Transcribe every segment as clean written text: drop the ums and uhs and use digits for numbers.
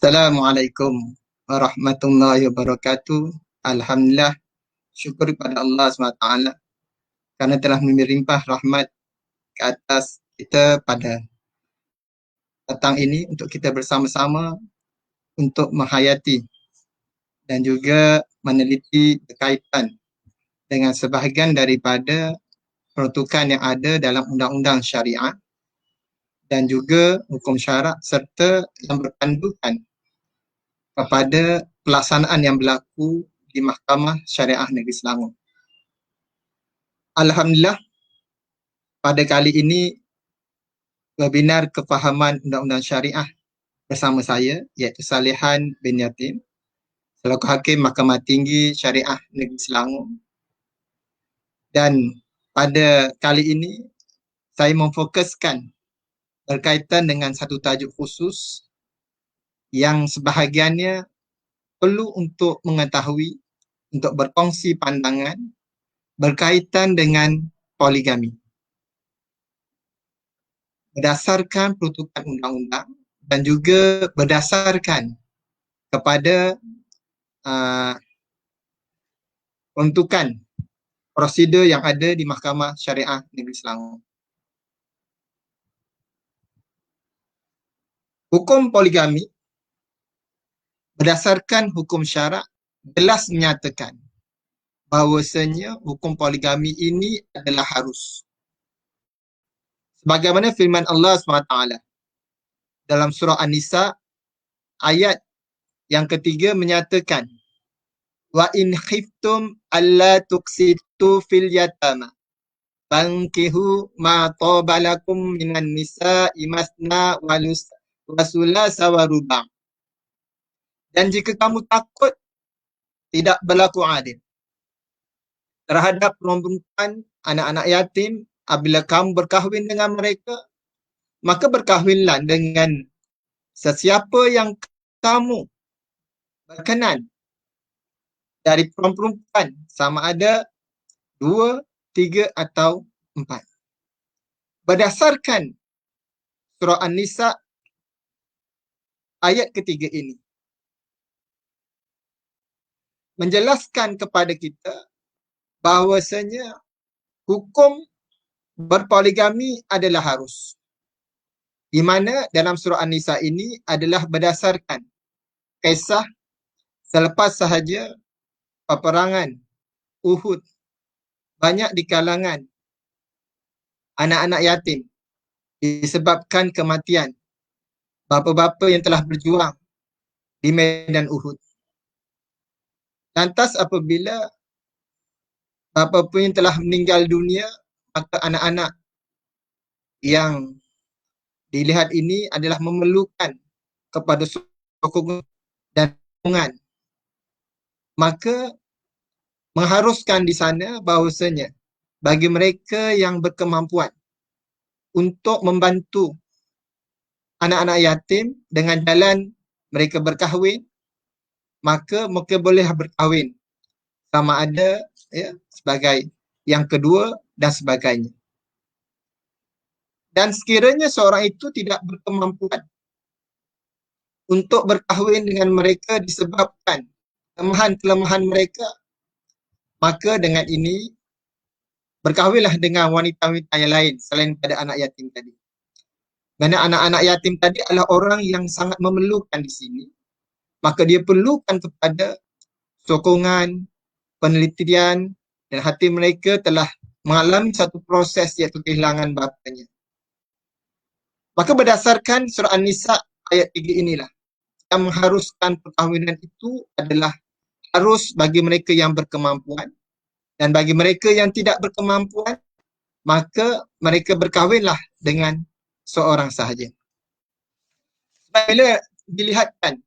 Assalamualaikum warahmatullahi wabarakatuh. Alhamdulillah, syukur kepada Allah SWT kerana telah melimpah rahmat ke atas kita pada petang ini untuk kita bersama-sama untuk menghayati dan juga meneliti berkaitan dengan sebahagian daripada peruntukan yang ada dalam undang-undang syariah dan juga hukum syarak serta yang berpandukan kepada pelaksanaan yang berlaku di Mahkamah Syariah Negeri Selangor. Alhamdulillah, pada kali ini webinar kefahaman undang-undang syariah bersama saya iaitu Salihan bin Yatim selaku Hakim Mahkamah Tinggi Syariah Negeri Selangor. Dan pada kali ini saya memfokuskan berkaitan dengan satu tajuk khusus yang sebahagiannya perlu untuk mengetahui, untuk berkongsi pandangan berkaitan dengan poligami. Berdasarkan peruntukan undang-undang dan juga berdasarkan kepada peruntukan prosedur yang ada di Mahkamah Syariah Negeri Selangor. Hukum poligami berdasarkan hukum syarak jelas menyatakan bahawasanya hukum poligami ini adalah harus. Sebagaimana firman Allah SWT dalam surah An-Nisa ayat yang ketiga menyatakan wa in khiftum alla tuqsitu fil yatama fankihu ma taba lakum minan nisa'i masna wa sulasa wa ruba'. Dan jika kamu takut tidak berlaku adil terhadap perempuan anak-anak yatim apabila kamu berkahwin dengan mereka, maka berkahwinlah dengan sesiapa yang kamu berkenan dari perempuan sama ada 2, 3 atau 4. Berdasarkan surah An-Nisa ayat ketiga ini menjelaskan kepada kita bahawasanya hukum berpoligami adalah harus. Di mana dalam surah An-Nisa ini adalah berdasarkan kisah selepas sahaja peperangan Uhud, banyak di kalangan anak-anak yatim disebabkan kematian bapa-bapa yang telah berjuang di medan Uhud. Lantas apabila bapa-bapa yang telah meninggal dunia, maka anak-anak yang dilihat ini adalah memerlukan kepada sokongan dan dukungan. Maka mengharuskan di sana bahawasanya bagi mereka yang berkemampuan untuk membantu anak-anak yatim dengan jalan mereka berkahwin, maka mereka boleh berkahwin sama ada sebagai yang kedua dan sebagainya. Dan sekiranya seorang itu tidak berkemampuan untuk berkahwin dengan mereka disebabkan kelemahan-kelemahan mereka, maka dengan ini berkahwinlah dengan wanita-wanita yang lain selain pada anak yatim tadi. Kerana anak-anak yatim tadi adalah orang yang sangat memerlukan di sini, maka dia perlukan kepada sokongan, penelitian, dan hati mereka telah mengalami satu proses iaitu kehilangan bapanya. Maka berdasarkan surah An-Nisa ayat 3 inilah yang mengharuskan perkahwinan itu adalah harus bagi mereka yang berkemampuan, dan bagi mereka yang tidak berkemampuan maka mereka berkahwinlah dengan seorang sahaja. Bila dilihatkan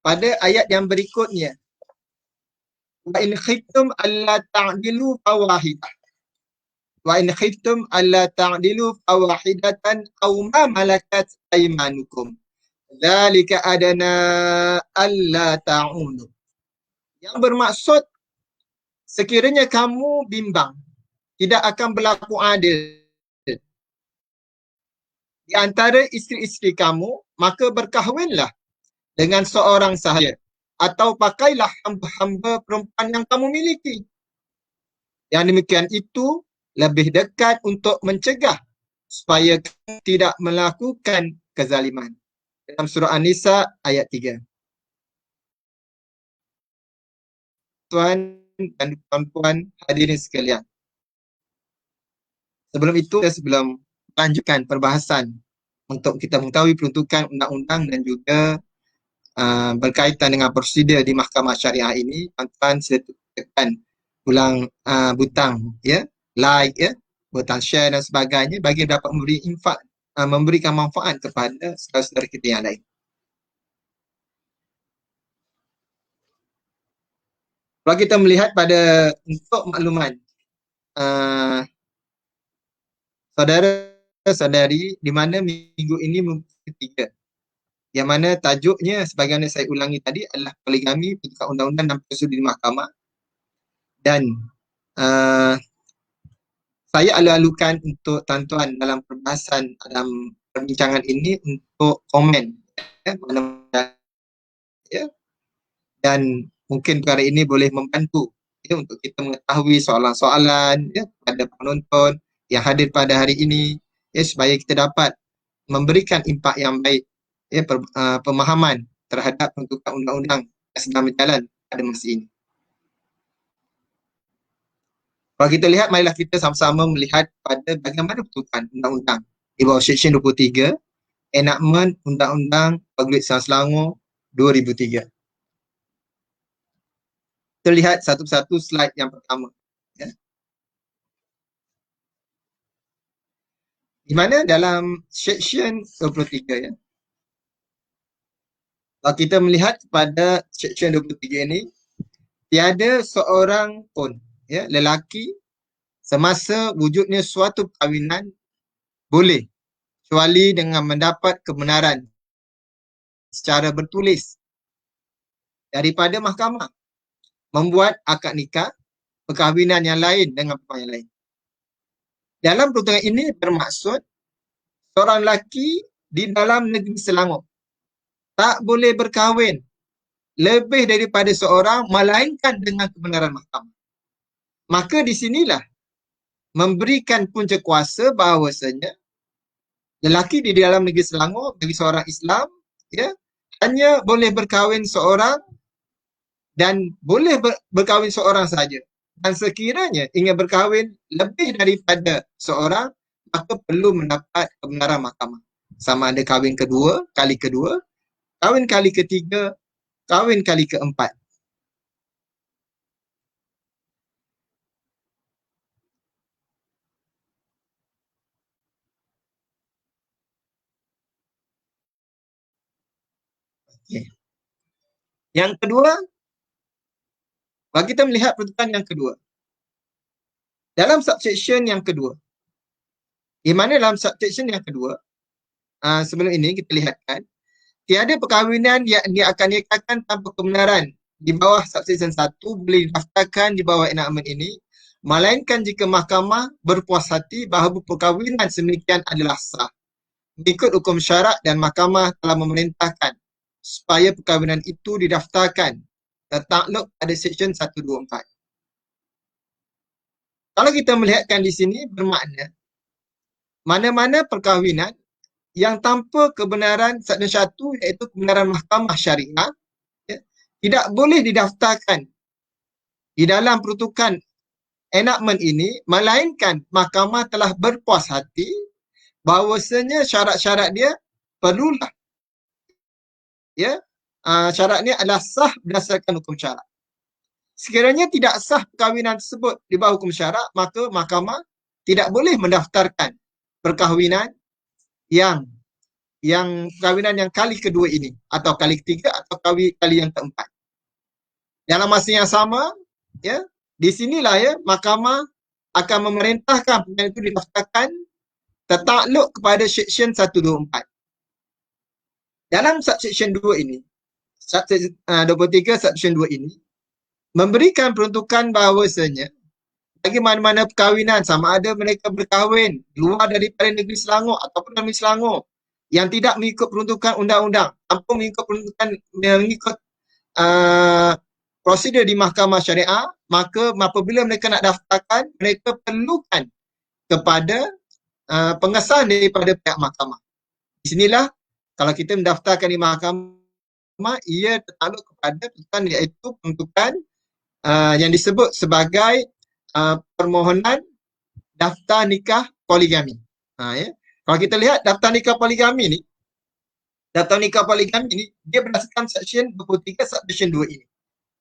pada ayat yang berikutnya, wa in khiftum alla ta'dilu fawahidah, wa in khiftum alla ta'dilu fawahidatan aw ma malakat aymanukum dzalika adana alla ta'unu. Yang bermaksud sekiranya kamu bimbang tidak akan berlaku adil di antara isteri-isteri kamu, maka berkahwinlah dengan seorang sahaja, atau pakailah hamba-hamba perempuan yang kamu miliki. Yang demikian itu lebih dekat untuk mencegah supaya kamu tidak melakukan kezaliman. Dalam surah An-Nisa ayat 3. Tuan dan puan-puan hadirin sekalian. Sebelum itu, sebelum melanjutkan perbahasan untuk kita mengetahui peruntukan undang-undang dan juga berkaitan dengan prosedur di Mahkamah Syariah ini, tuan-tuan sila tekan ulang butang, ya, like, ya, butang share dan sebagainya bagi dapat memberikan manfaat kepada saudara-saudara kita yang lain. Kalau kita melihat pada untuk makluman saudara-saudari di mana minggu ini ketiga, yang mana tajuknya sebagaimana saya ulangi tadi adalah poligami, peruntukan undang-undang dan prosedur di mahkamah. Dan saya alu-alukan untuk tuan-tuan dalam perbahasan dalam perbincangan ini untuk komen, ya, ya, dan mungkin perkara ini boleh membantu, ya, untuk kita mengetahui soalan-soalan, ya, pada penonton yang hadir pada hari ini, ya, supaya kita dapat memberikan impak yang baik, ya, pemahaman terhadap peruntukan undang-undang yang sedang berjalan pada masa ini. Kalau kita lihat, marilah kita sama-sama melihat pada bagaimana peruntukan undang-undang di bawah Seksyen 23, enakmen Undang-Undang Pergulatan Selangor 2003. Kita lihat satu-satu slide yang pertama, ya. Di mana dalam Seksyen 23, ya, kalau kita melihat pada Seksyen 23 ini, tiada seorang pun, ya, lelaki semasa wujudnya suatu perkahwinan boleh kecuali dengan mendapat kebenaran secara bertulis daripada mahkamah membuat akad nikah perkahwinan yang lain dengan perempuan yang lain. Dalam peruntukan ini bermaksud seorang lelaki di dalam negeri Selangor tak boleh berkahwin lebih daripada seorang melainkan dengan kebenaran mahkamah. Maka di sinilah memberikan punca kuasa bahawasanya lelaki di dalam negeri Selangor bagi seorang Islam, ya, hanya boleh berkahwin seorang dan boleh berkahwin seorang saja. Dan sekiranya ingin berkahwin lebih daripada seorang, maka perlu mendapat kebenaran mahkamah. Sama ada kahwin kedua, kahwin kali ketiga, kahwin kali keempat. Okay. Yang kedua, bagi kita melihat peruntukan yang kedua. Dalam subsection yang kedua, di mana dalam subsection yang kedua, sebelum ini kita lihatkan, tiada perkahwinan yang akan nikahkan tanpa kebenaran di bawah subsection 1 boleh didaftarkan di bawah enakmen ini, melainkan jika mahkamah berpuas hati bahawa perkahwinan sedemikian adalah sah mengikut hukum syarak dan mahkamah telah memerintahkan supaya perkahwinan itu didaftarkan tertakluk pada seksyen 124. Kalau kita melihatkan di sini, bermakna mana-mana perkahwinan yang tanpa kebenaran satu iaitu kebenaran mahkamah syariah, ya, tidak boleh didaftarkan di dalam peruntukan enakmen ini, melainkan mahkamah telah berpuas hati bahawasanya syarat-syarat dia perlulah, ya, syaratnya adalah sah berdasarkan hukum syarak. Sekiranya tidak sah perkahwinan tersebut di bawah hukum syarak, maka mahkamah tidak boleh mendaftarkan perkahwinan yang perkahwinan yang kali kedua ini, atau kali ketiga, atau kali yang keempat. Dalam masa yang sama, ya, di sinilah, ya, mahkamah akan memerintahkan perkahwinan itu didaftarkan tertakluk kepada seksyen 124. Dalam subsection 2 ini, 23 subsection 2 ini memberikan peruntukan bahawasanya bagi mana-mana perkahwinan, sama ada mereka berkahwin luar daripada negeri Selangor ataupun dalam Selangor, yang tidak mengikut peruntukan undang-undang, tanpa mengikut prosedur di mahkamah syariah, maka apabila mereka nak daftarkan, mereka perlukan kepada pengesahan daripada pihak mahkamah. Di sinilah kalau kita mendaftarkan di mahkamah, ia tertakluk kepada peruntukan, iaitu peruntukan yang disebut sebagai permohonan daftar nikah poligami. Ya. Kalau kita lihat daftar nikah poligami ni, dia berdasarkan Seksyen 23 Subsection 2 ini.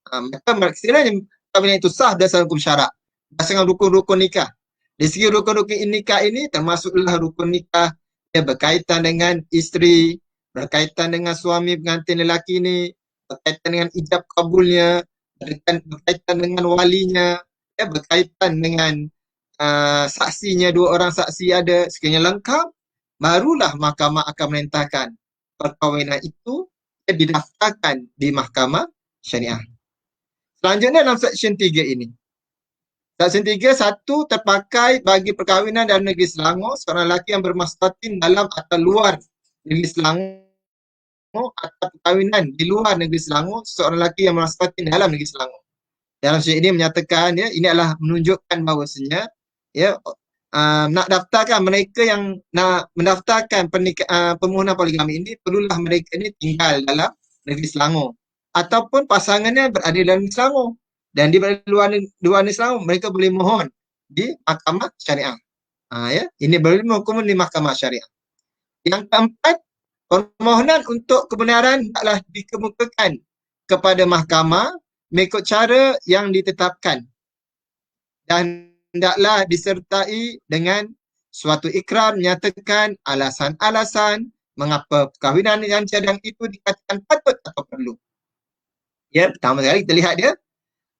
Maka sekiranya perkahwinan itu sah berdasarkan hukum syarak, berdasarkan rukun-rukun nikah. Dari segi rukun-rukun nikah ini termasuklah rukun nikah yang berkaitan dengan isteri, berkaitan dengan suami pengantin lelaki ini, berkaitan dengan ijab kabulnya, berkaitan dengan walinya, berkaitan dengan saksinya, 2 orang saksi ada, sekiranya lengkap, barulah mahkamah akan merintahkan perkahwinan itu didaftarkan di mahkamah syariah. Selanjutnya dalam Seksyen 3 ini. Seksyen 3, 1, terpakai bagi perkahwinan dalam negeri Selangor seorang lelaki yang bermaslahatin dalam atau luar negeri Selangor, atau perkahwinan di luar negeri Selangor seorang lelaki yang bermaslahatin dalam negeri Selangor. Dalam Seksyen ini menyatakan, ya, ini adalah menunjukkan bahawasanya, ya, nak daftarkan mereka yang nak mendaftarkan permohonan poligami ini, perlulah mereka ini tinggal dalam negeri Selangor ataupun pasangannya berada dalam negeri Selangor dan di luar negeri Selangor, mereka boleh mohon di mahkamah syariah. Ya, ini boleh mohon di mahkamah syariah. Yang keempat, permohonan untuk kebenaran hendaklah dikemukakan kepada mahkamah mengikut cara yang ditetapkan dan hendaklah disertai dengan suatu ikrar menyatakan alasan-alasan mengapa perkahwinan yang cadang itu dikatakan patut atau perlu. Ya, pertama sekali kita lihat dia,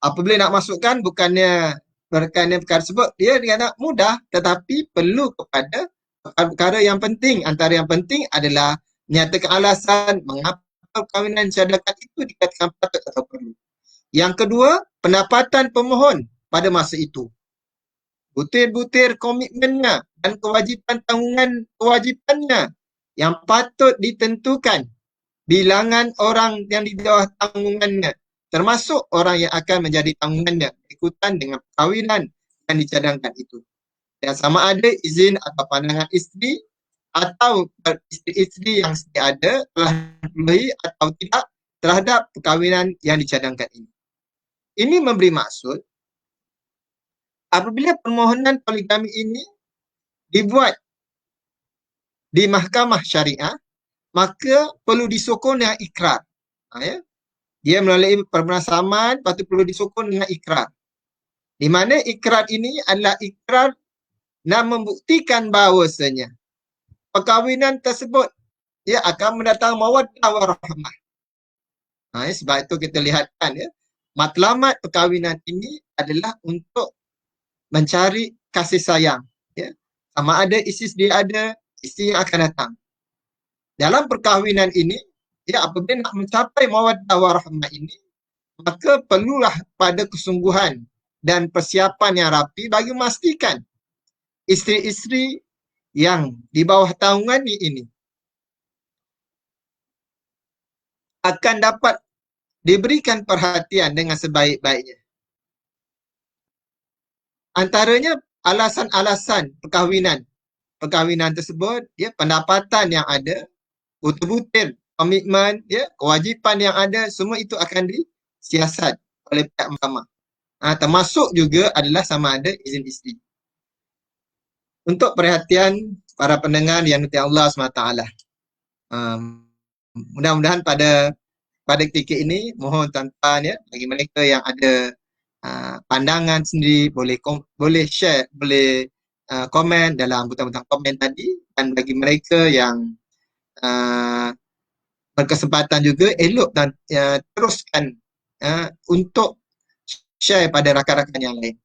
apabila nak masukkan bukannya perkara tersebut dia nak mudah, tetapi perlu kepada perkara yang penting. Antara yang penting adalah menyatakan alasan mengapa perkahwinan cadangkan itu dikatakan patut atau perlu. Yang kedua, pendapatan pemohon pada masa itu. Butir-butir komitmennya dan kewajipannya yang patut ditentukan, bilangan orang yang di bawah tanggungannya, termasuk orang yang akan menjadi tanggungannya ikutan dengan perkahwinan yang dicadangkan itu. Dan sama ada izin atau pandangan isteri atau isteri yang sedia ada telah dipenuhi atau tidak terhadap perkahwinan yang dicadangkan ini. Ini memberi maksud apabila permohonan poligami ini dibuat di mahkamah syariah, maka perlu disokong dengan ikrar. Ya. Dia melalui perbenasaman, lepas tu perlu disokong dengan ikrar. Di mana ikrar ini adalah ikrar nak membuktikan bahawasanya perkahwinan tersebut dia akan mendatangkan mawaddah warahmah. Sebab itu kita lihatkan, ya, matlamat perkahwinan ini adalah untuk mencari kasih sayang, ya. Sama ada isteri dia ada, isteri yang akan datang. Dalam perkahwinan ini, ya, apabila nak mencapai mawaddah warahmah ini, maka perlulah pada kesungguhan dan persiapan yang rapi bagi memastikan isteri-isteri yang di bawah tanggungan ini akan dapat diberikan perhatian dengan sebaik-baiknya. Antaranya alasan-alasan perkahwinan tersebut, ya, pendapatan yang ada, butir-butir komitmen, ya, kewajipan yang ada, semua itu akan disiasat oleh pihak mahkamah. Termasuk juga adalah sama ada izin isteri. Untuk perhatian para pendengar yang dirahmati Allah SWT, mudah-mudahan pada ketika ini mohon tuan-tuan, ya, bagi mereka yang ada pandangan sendiri boleh share, boleh komen dalam butang-butang komen tadi, dan bagi mereka yang berkesempatan juga elok dan teruskan untuk share pada rakan-rakan yang lain.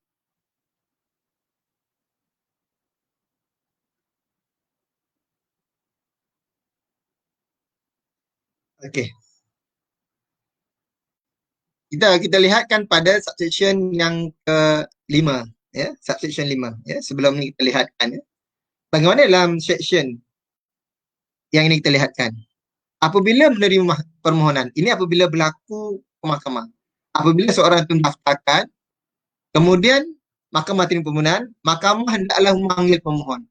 Okey. Kita lihatkan pada subsection yang ke-5, ya, subsection 5, ya. Sebelum ni kita lihatkan, ya, bagaimana dalam section yang ini kita lihatkan. Apabila menerima permohonan, ini apabila berlaku ke mahkamah. Apabila seorang itu mendaftarkan, kemudian mahkamah terima permohonan, mahkamah hendaklah memanggil pemohon.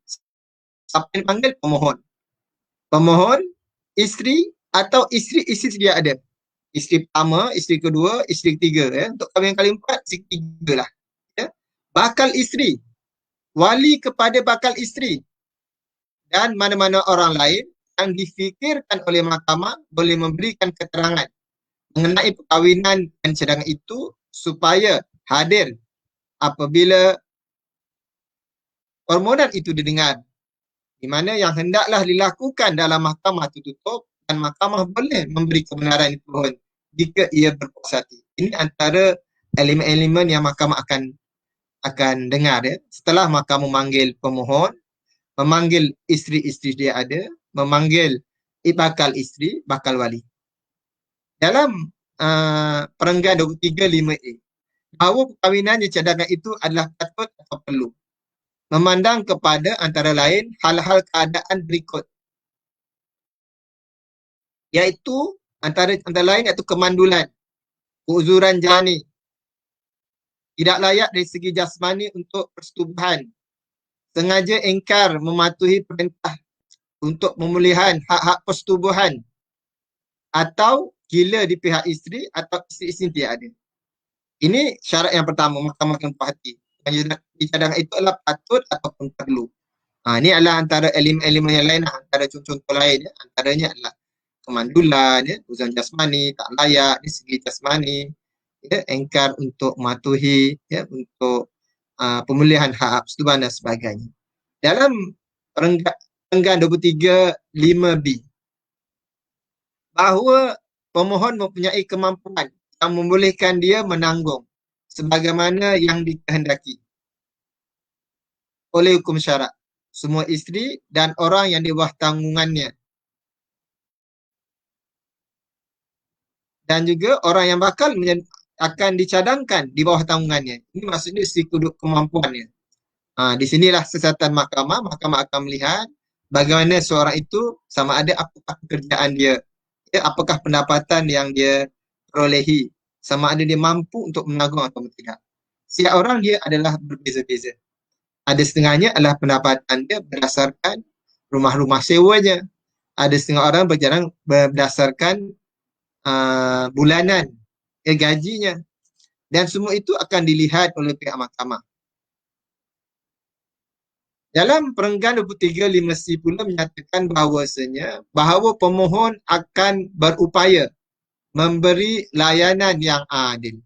Siapa yang panggil? Pemohon. Pemohon, isteri atau isteri-isteri dia ada. Isteri pertama, isteri kedua, isteri ketiga. Untuk kahwin yang kali empat, isteri ketiga lah. Bakal isteri, wali kepada bakal isteri, dan mana-mana orang lain yang difikirkan oleh mahkamah boleh memberikan keterangan mengenai perkahwinan dan cadangan itu supaya hadir apabila permohonan itu didengar, di mana yang hendaklah dilakukan dalam mahkamah tertutup dan mahkamah boleh memberi kebenaran itu jika ia berpuas hati. Ini antara elemen-elemen yang mahkamah akan dengar. Setelah mahkamah memanggil pemohon, memanggil isteri-isteri dia ada, memanggil bakal isteri, bakal wali. Dalam perenggan 23.5a, bahawa perkahwinan yang cadangan itu adalah patut atau perlu, memandang kepada antara lain hal-hal keadaan berikut, iaitu antara lain iaitu kemandulan, keuzuran jani, tidak layak dari segi jasmani untuk persetubuhan, sengaja ingkar mematuhi perintah untuk pemulihan hak-hak persetubuhan, atau gila di pihak isteri atau isteri-isteri tidak ada. Ini syarat yang pertama, mahkamah akan perhati. Di cadangan itu adalah patut ataupun perlu. Ini adalah antara elemen-elemen yang lain, antara contoh-contoh lain. Antaranya adalah kemandulan, keuzuran jasmani, tak layak dari segi jasmani, engkar untuk mematuhi, untuk pemulihan hak persetubuhan dan sebagainya. Dalam perenggan 23.5b, bahawa pemohon mempunyai kemampuan yang membolehkan dia menanggung sebagaimana yang dikehendaki oleh hukum syarak semua isteri dan orang yang di bawah tanggungannya, dan juga orang yang bakal akan dicadangkan di bawah tanggungannya. Ini maksudnya sekuduk kemampuannya. Di sinilah siasatan mahkamah. Mahkamah akan melihat bagaimana seorang itu, sama ada apakah pekerjaan dia, apakah pendapatan yang dia perolehi, sama ada dia mampu untuk menanggung atau tidak. Setiap orang dia adalah berbeza-beza. Ada setengahnya adalah pendapatan dia berdasarkan rumah-rumah sewanya. Ada setengah orang berjalan berdasarkan bulanan gajinya. Dan semua itu akan dilihat oleh pihak mahkamah. Dalam perenggan 23.5c pula menyatakan bahawasanya bahawa pemohon akan berupaya memberi layanan yang adil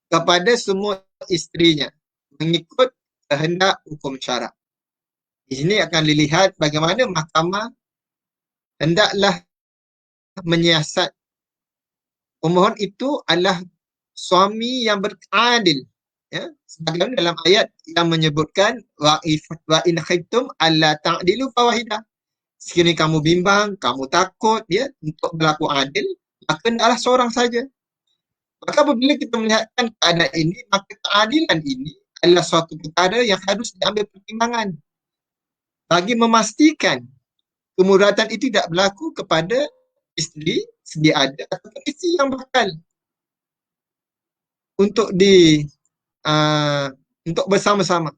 kepada semua isterinya mengikut kehendak hukum syarak. Di sini akan dilihat bagaimana mahkamah hendaklah menyiasat pemohon itu adalah suami yang beradil. Sebagaimana dalam ayat yang menyebutkan wa in khiftum alla ta'dilu fawahidah. Sekiranya kamu bimbang, kamu takut untuk berlaku adil, maka adalah seorang saja. Maka apabila kita melihatkan keadaan ini, maka keadilan ini adalah suatu perkara yang harus diambil pertimbangan bagi memastikan kemudatan itu tidak berlaku kepada isteri sedia ada atau isteri yang bakal untuk untuk bersama-sama.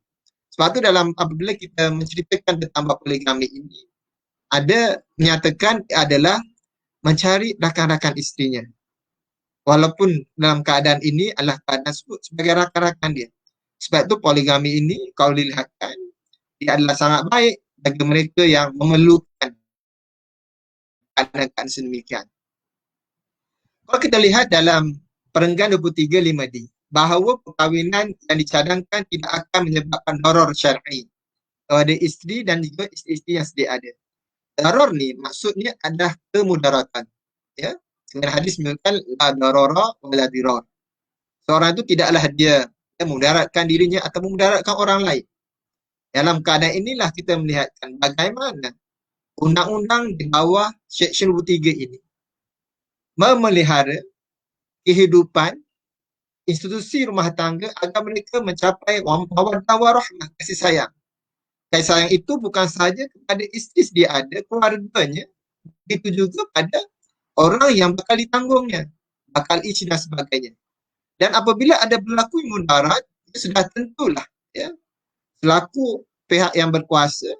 Sebab itu dalam apabila kita menceritakan tentang bab poligami ini, ada menyatakan adalah mencari rakan-rakan isterinya. Walaupun dalam keadaan ini adalah keadaan sebut sebagai rakan-rakan dia. Sebab itu poligami ini kalau dilihatkan, dia adalah sangat baik bagi mereka yang memerlukan keadaan sedemikian. Kalau kita lihat dalam perenggan 23.5d, bahawa perkahwinan yang dicadangkan tidak akan menyebabkan darar syar'i kepada isteri dan juga isteri-isteri yang sedia ada. Darar ni maksudnya adalah kemudaratan. Dengan hadis menyebutkan la darara wa la dirar. Seorang itu tidaklah dia memudaratkan dirinya atau memudaratkan orang lain. Dalam keadaan inilah kita melihatkan bagaimana undang-undang di bawah Seksyen 23 ini memelihara kehidupan institusi rumah tangga agar mereka mencapai mawaddah warahmah, kasih sayang. Kasih sayang itu bukan sahaja kepada isteri dia ada, keluarganya, itu juga pada orang yang bakal ditanggungnya, bakal isi dan sebagainya. Dan apabila ada berlaku mudarat, sudah tentulah ya, selaku pihak yang berkuasa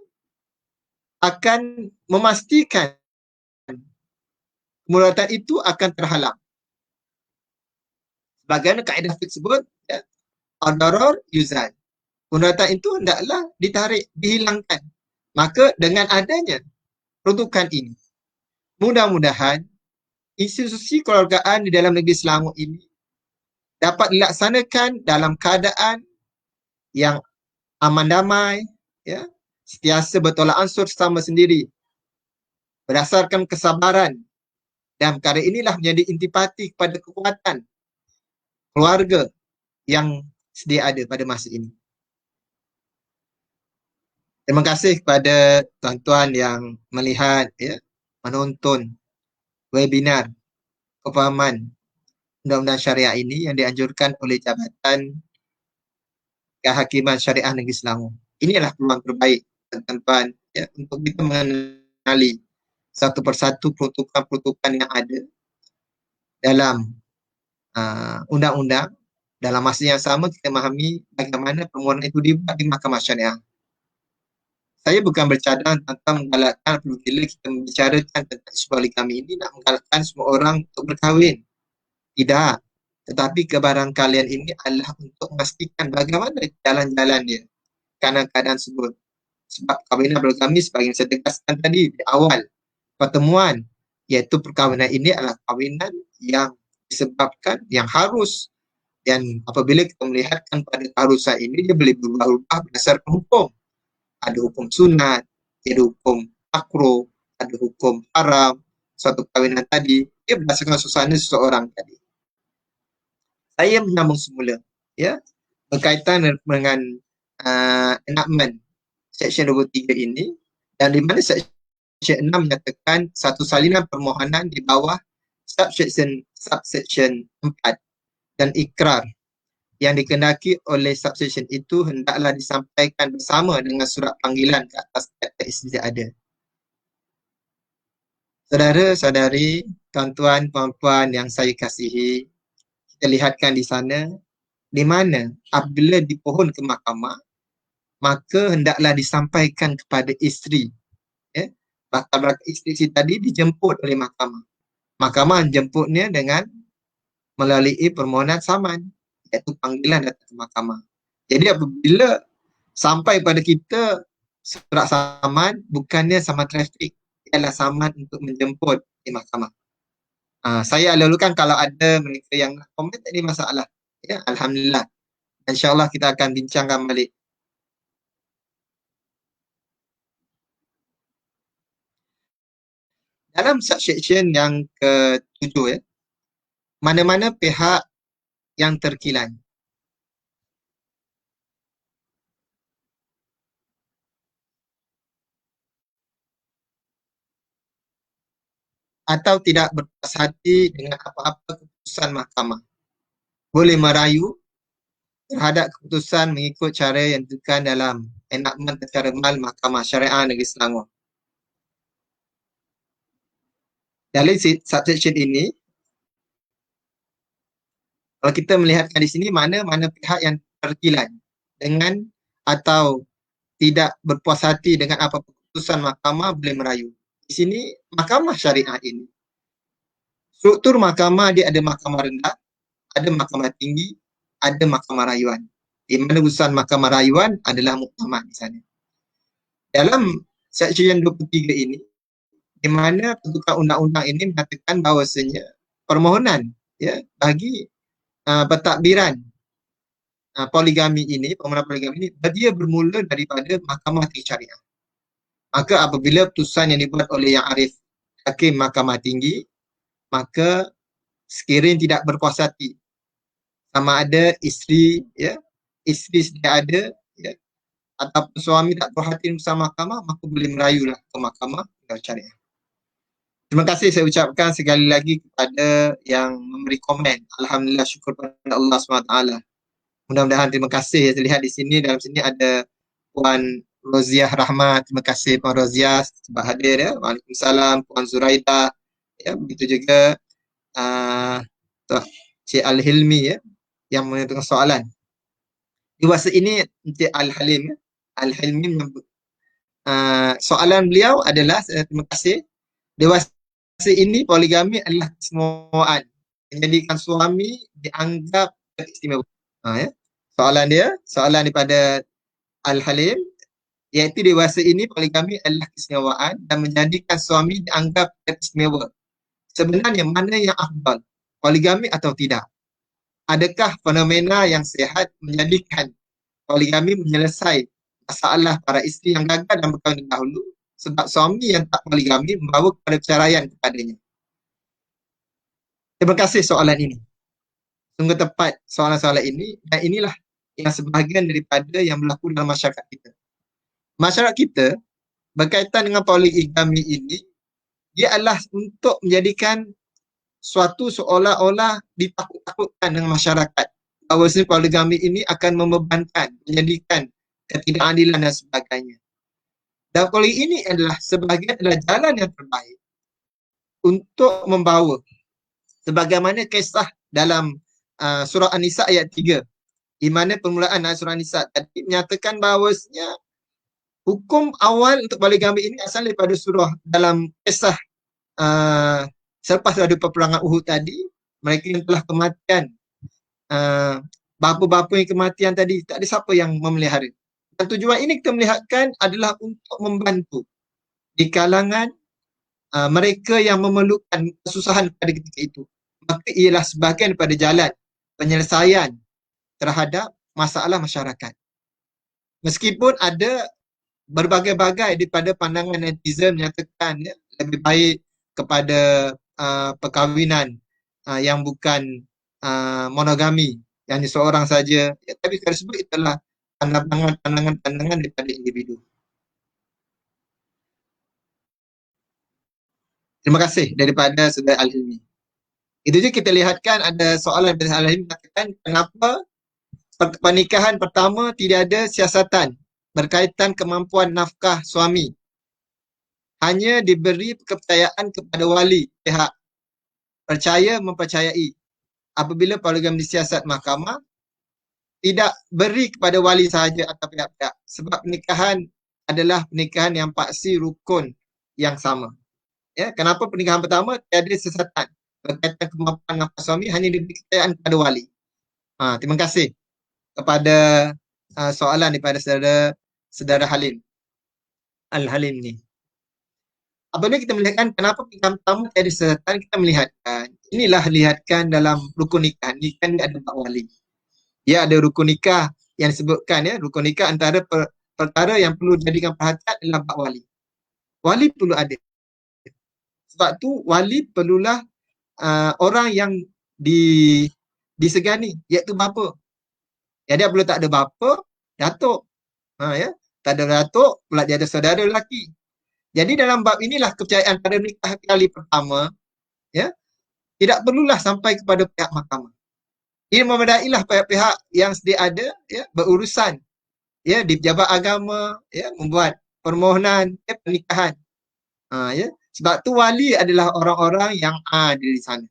akan memastikan mudaratan itu akan terhalang. Sebagaimana kaedah tersebut, ya, ad-darar yuzal. Mudaratan itu hendaklah ditarik, dihilangkan. Maka dengan adanya peruntukan ini, mudah-mudahan institusi keluargaan di dalam negeri Selangor ini dapat dilaksanakan dalam keadaan yang aman damai, ya, sentiasa bertolak ansur sama sendiri, berdasarkan kesabaran, dan perkara inilah menjadi intipati kepada kekuatan keluarga yang sedia ada pada masa ini. Terima kasih kepada tuan-tuan yang melihat, ya, menonton webinar kefahaman undang-undang syariah ini yang dianjurkan oleh Jabatan Kehakiman Syariah Negeri Selangor. Inilah peluang terbaik, tuan-tuan, ya, untuk kita mengenali satu persatu peruntukan-peruntukan yang ada dalam undang-undang. Dalam masa yang sama kita memahami bagaimana permohonan itu dibuat di Mahkamah Syariah. Saya bukan bercadang tentang menggalakkan apabila kita membicarakan tentang isu poligami ini nak menggalakkan semua orang untuk berkahwin. Tidak. Tetapi kebaran kalian ini adalah untuk memastikan bagaimana jalan-jalan dia kerana keadaan tersebut. Sebab kahwinan poligami sebagai yang saya tegaskan tadi di awal pertemuan, iaitu perkahwinan ini adalah kahwinan yang disebabkan, yang harus, dan apabila kita melihatkan pada keharusan ini, dia boleh berubah-ubah berdasarkan hukum. Ada hukum sunat, ada hukum makruh, ada hukum haram, suatu kahwinan tadi, dia berdasarkan suasana seseorang tadi. Saya menyambung semula, ya, berkaitan dengan enactment Seksyen 23 ini, dan di mana Seksyen 6 menyatakan satu salinan permohonan di bawah subsection 4 dan ikrar yang dikendaki oleh subsection itu hendaklah disampaikan bersama dengan surat panggilan ke atas kata isteri ada. Saudara-saudari, tuan-tuan, puan-puan yang saya kasihi, kita lihatkan di sana di mana apabila dipohon ke mahkamah, maka hendaklah disampaikan kepada isteri. Ya? Bakal isteri tadi dijemput oleh mahkamah. Mahkamah jemputnya dengan melalui permohonan saman, iaitu panggilan datang ke mahkamah. Jadi apabila sampai pada kita surat saman, bukannya saman trafik, ialah saman untuk menjemput di mahkamah. Saya lalukan kalau ada mereka yang komen tak ada masalah. Ya, Alhamdulillah. InsyaAllah kita akan bincangkan balik. Dalam subsection yang ke-7, ya, mana-mana pihak yang terkilan atau tidak berpuas hati dengan apa-apa keputusan mahkamah, boleh merayu terhadap keputusan mengikut cara yang ditentukan dalam enactment tentara mal Mahkamah Syariah Negeri Selangor. Dalam subsection ini, kalau kita melihatkan di sini, mana-mana pihak yang terkilan dengan atau tidak berpuas hati dengan apa keputusan mahkamah boleh merayu. Di sini, Mahkamah Syariah ini, struktur mahkamah dia ada mahkamah rendah, ada mahkamah tinggi, ada mahkamah rayuan. Di mana urusan mahkamah rayuan adalah muktamad di sana. Dalam Seksyen 23 ini, di mana pembentukan undang-undang ini mengatakan bahawasanya permohonan, ya, bagi pentadbiran poligami ini, permohonan poligami ini, dia bermula daripada Mahkamah Tinggi Syariah. Maka apabila putusan yang dibuat oleh Yang Arif Hakim Mahkamah Tinggi, maka sekiranya tidak berpuas hati sama ada isteri, ya, isteri sedia ada, ya, ataupun suami tak puas hati bersama mahkamah, maka boleh merayulah ke Mahkamah Syariah. Terima kasih saya ucapkan sekali lagi kepada yang memberi komen. Alhamdulillah, syukur kepada Allah SWT. Mudah-mudahan terima kasih. Saya lihat di sini, dalam sini ada Puan Roziah Rahmat, terima kasih Puan Roziah sebab hadir ya. Waalaikumsalam Puan Zuraida. Ya, begitu juga Tuan Cik Al-Hilmi ya yang menentukan soalan. Dewasa ini Encik Al-Halim ya. Al-Hilmi soalan beliau adalah terima kasih. Dewasa ini poligami adalah keistimewaan. Menjadikan suami dianggap istimewa. Ya. Soalan daripada Al-Halim, iaitu dewasa ini poligami adalah keistimewaan dan menjadikan suami dianggap istimewa. Sebenarnya mana yang afdal, poligami atau tidak? Adakah fenomena yang sihat menjadikan poligami menyelesaikan masalah para isteri yang gagal dan berkahwin dahulu sebab suami yang tak poligami membawa kepada perceraian kepadanya? Terima kasih soalan ini. Sungguh tepat soalan-soalan ini, dan inilah yang sebahagian daripada yang berlaku dalam masyarakat kita. Masyarakat kita berkaitan dengan poligami ini, dia adalah untuk menjadikan suatu seolah-olah ditakut-takutkan dengan masyarakat. Bahawa poligami ini akan membebankan, menjadikan ketidakadilan dan sebagainya. Dan poligami ini adalah sebahagian adalah jalan yang terbaik untuk membawa sebagaimana kisah dalam surah An-Nisa ayat 3, di mana permulaan surah An-Nisa tadi menyatakan bahawasanya hukum awal untuk poligami ini asal daripada surah dalam kisah selepas ada peperangan Uhud tadi, mereka yang telah kematian, bapa-bapa yang kematian tadi, tak ada siapa yang memelihara. Dan tujuan ini kita melihatkan adalah untuk membantu di kalangan mereka yang memerlukan kesusahan pada ketika itu. Maka ialah sebahagian daripada jalan penyelesaian terhadap masalah masyarakat. Meskipun ada berbagai-bagai daripada pandangan netizen menyatakan ya, lebih baik kepada perkahwinan yang bukan monogami, yang hanya seorang saja. Ya, tapi tersebut itulah pandangan daripada individu. Terima kasih daripada Saudara Al-Hilmi. Itu je kita lihatkan ada soalan dari Al-Hilmi mengatakan kenapa pernikahan pertama tidak ada siasatan berkaitan kemampuan nafkah suami. Hanya diberi kepercayaan kepada wali pihak. Percaya mempercayai. Apabila poligami disiasat mahkamah, tidak beri kepada wali sahaja atau pihak-pihak. Sebab pernikahan adalah pernikahan yang paksi rukun yang sama. Ya, kenapa pernikahan pertama tiada siasatan berkaitan kemampuan nafkah suami, hanya diberi kepercayaan kepada wali. Terima kasih kepada soalan daripada saudara Halim. Al-Halim ni. Apabila kita melihatkan kenapa pernikahan pertama tiada siasatan, kita melihatkan, inilah lihatkan dalam rukun nikah. Nikah ni ada bab wali. Ya, ada rukun nikah yang disebutkan ya, rukun nikah antara perkara yang perlu dijadikan perhatian adalah bab wali. Wali perlu ada. Sebab tu wali perlulah orang yang disegani, iaitu bapa. Jadi apabila tak ada bapa, datuk. Ya, tak ada datuk, pula dia ada saudara lelaki. Jadi dalam bab inilah kepercayaan pada nikah kali pertama, ya, tidak perlulah sampai kepada pihak mahkamah. Ia memadailah pihak-pihak yang sedia ada ya, berurusan ya di pejabat agama ya, membuat permohonan ya, pernikahan. Ya. Sebab tu wali adalah orang-orang yang adil di sana.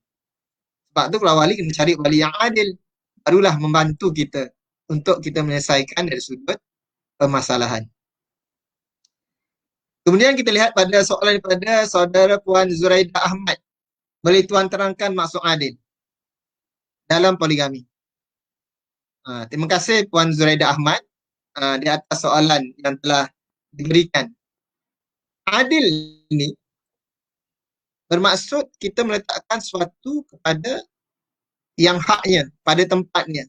Sebab tu kalau wali kena cari wali yang adil, barulah membantu kita untuk kita menyelesaikan dari sudut permasalahan. Kemudian kita lihat pada soalan daripada saudara Puan Zuraida Ahmad. Boleh tuan terangkan maksud adil dalam poligami? Terima kasih Puan Zuraida Ahmad di atas soalan yang telah diberikan. Adil ini bermaksud kita meletakkan sesuatu kepada yang haknya, pada tempatnya.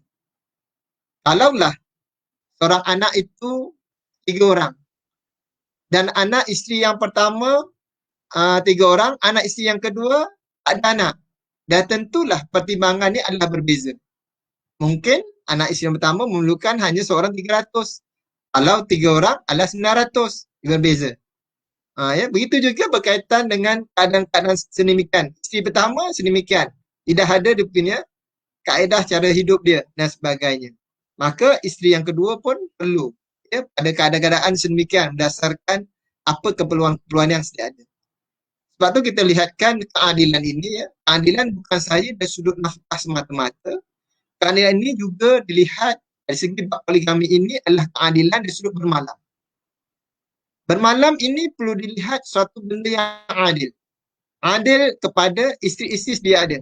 Kalaulah seorang anak itu 3 orang dan anak isteri yang pertama 3 orang, anak isteri yang kedua tak ada anak, dah tentulah pertimbangannya adalah berbeza. Mungkin anak isteri yang pertama memerlukan hanya seorang 300. Kalau 3 orang adalah 900, berbeza. Ya, begitu juga berkaitan dengan keadaan-keadaan sedemikian. Isteri pertama sedemikian. Tidak ada dia punya kaedah cara hidup dia dan sebagainya. Maka isteri yang kedua pun perlu ya, pada keadaan-keadaan sedemikian berdasarkan apa keperluan-keperluan yang sedia ada. Sebab tu kita lihatkan keadilan ini, ya, keadilan bukan sahaja dari sudut nafkah semata-mata, keadilan ini juga dilihat dari segi bab poligami ini adalah keadilan dari sudut bermalam. Bermalam ini perlu dilihat suatu benda yang adil. Adil kepada isteri-isteri dia ada.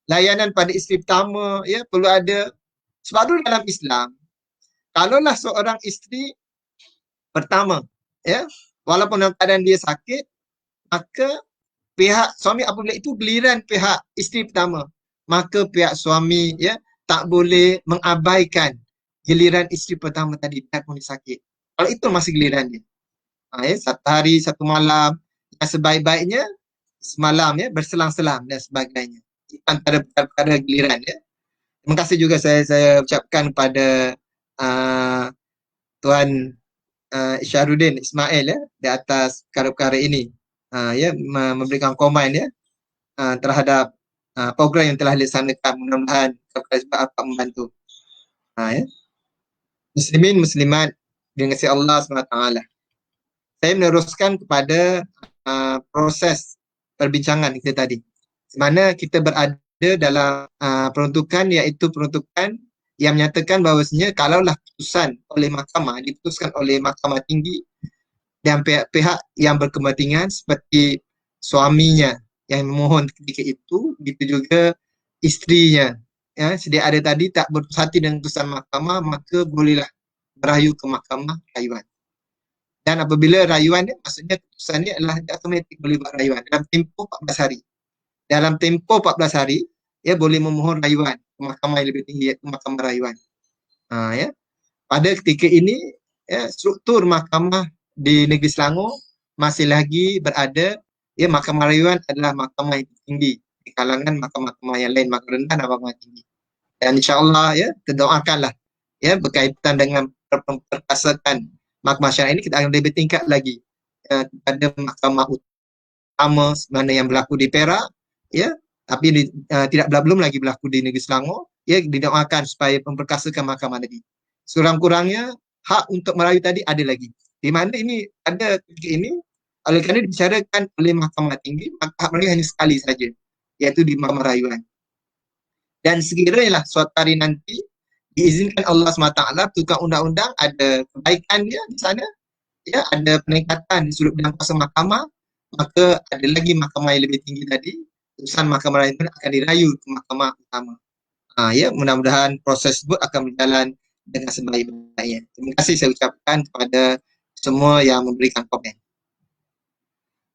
Layanan pada isteri pertama, ya, perlu ada. Sebab tu dalam Islam, kalaulah seorang isteri pertama, ya, walaupun dalam keadaan dia sakit, maka pihak suami apabila itu giliran pihak isteri pertama, maka pihak suami, ya, tak boleh mengabaikan giliran isteri pertama tadi biarpun dia sakit. Kalau itu masih giliran dia. Ya, satu hari, satu malam, yang sebaik-baiknya semalam, ya, berselang-selang dan sebagainya. Itu antara perkara giliran, ya. Terima kasih juga saya ucapkan kepada Tuan Isyarudin Ismail, ya, di atas perkara-perkara ini, ya, memberikan komen, ya, terhadap program yang telah dilaksanakan. Mudah-mudahan perkara apa membantu. Ya. Muslimin Muslimat dengan kasih Allah SWT. Saya meneruskan kepada proses perbincangan kita tadi. Di mana kita berada dalam peruntukan, iaitu peruntukan yang menyatakan bahawasanya kalaulah putusan oleh mahkamah, diputuskan oleh mahkamah tinggi dan pihak-pihak yang berkepentingan seperti suaminya yang memohon ketika itu, begitu juga isterinya, ya, sedia ada tadi tak berpuas hati dengan putusan mahkamah, maka bolehlah merayu ke mahkamah rayuan. Dan apabila rayuan ni, maksudnya keputusan ni adalah automatik boleh buat rayuan dalam tempoh 14 hari. Dalam tempoh 14 hari, ia boleh memohon rayuan ke mahkamah yang lebih tinggi, iaitu mahkamah rayuan. Ya. Pada ketika ini, ya, struktur mahkamah di negeri Selangor masih lagi berada, ya, mahkamah rayuan adalah mahkamah yang tinggi di kalangan mahkamah-mahkamah yang lain, mahkamah rendah dan mahkamah tinggi. Dan insya-Allah, ya, kita doakanlah, ya, berkaitan dengan perkasaan mahkamah syariah ini, kita akan lebih tingkat lagi pada mahkamah utama mana yang berlaku di Perak, ya, tapi tidak belum lagi berlaku di negeri Selangor, ya, didoakan supaya memperkasakan mahkamah tadi. Kurang-kurangnya hak untuk merayu tadi ada lagi. Di mana ini ada ketika ini, oleh kerana dibicarakan oleh mahkamah tinggi, maka hak merayu hanya sekali saja, iaitu di mahkamah rayuan. Dan sekiranya suatu hari nanti diizinkan Allah SWT, tukar undang-undang, ada kebaikan dia di sana, ya, ada peningkatan di sudut bidang kuasa mahkamah, maka ada lagi mahkamah yang lebih tinggi tadi, putusan mahkamah rayuan akan dirayu ke mahkamah utama. Ya, mudah-mudahan proses tersebut akan berjalan dengan sebaik-baiknya. Terima kasih saya ucapkan kepada semua yang memberikan komen.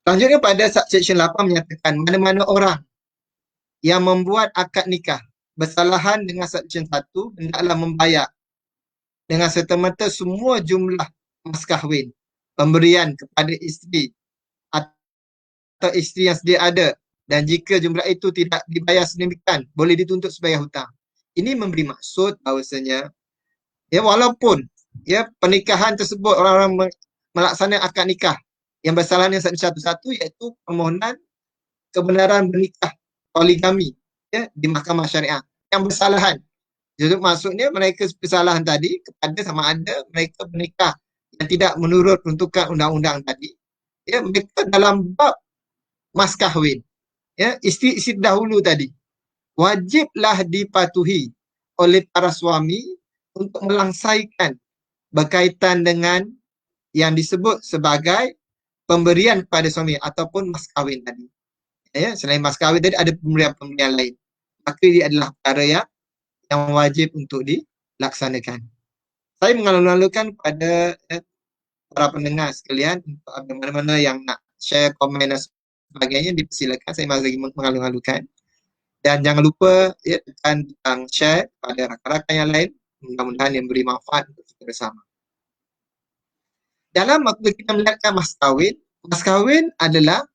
Selanjutnya pada Seksyen 8 menyatakan mana-mana orang yang membuat akad nikah bersalahan dengan Seksyen 1 hendaklah membayar dengan serta-merta semua jumlah mas kahwin pemberian kepada isteri atau isteri yang sedia ada, dan jika jumlah itu tidak dibayar sedemikian, boleh dituntut sebagai hutang. Ini memberi maksud bahawasanya, ya, walaupun, ya, pernikahan tersebut orang-orang melaksanakan akad nikah yang bersalahan dengan Seksyen 1 iaitu permohonan kebenaran bernikah poligami, ya, di mahkamah syariah yang bersalahan. Jadi maksudnya mereka kesalahan tadi kepada sama ada mereka bernikah yang tidak menurut peruntukan undang-undang tadi, ya, mereka dalam bab mas kahwin, ya, isteri dahulu tadi wajiblah dipatuhi oleh para suami untuk melangsaikan berkaitan dengan yang disebut sebagai pemberian kepada suami ataupun mas kahwin tadi. Ya, selain mas kahwin tadi ada pemberian-pemberian lain. Maka ini adalah perkara yang wajib untuk dilaksanakan. Saya mengalu-alukan kepada para pendengar sekalian, untuk ada mana-mana yang nak share, komen dan sebagainya, dipersilakan. Saya masih lagi mengalu-alukan. Dan jangan lupa, ya, tekan tentang share pada rakan-rakan yang lain. Mudah-mudahan yang beri manfaat untuk kita bersama. Dalam waktu kita melihatkan mas kahwin adalah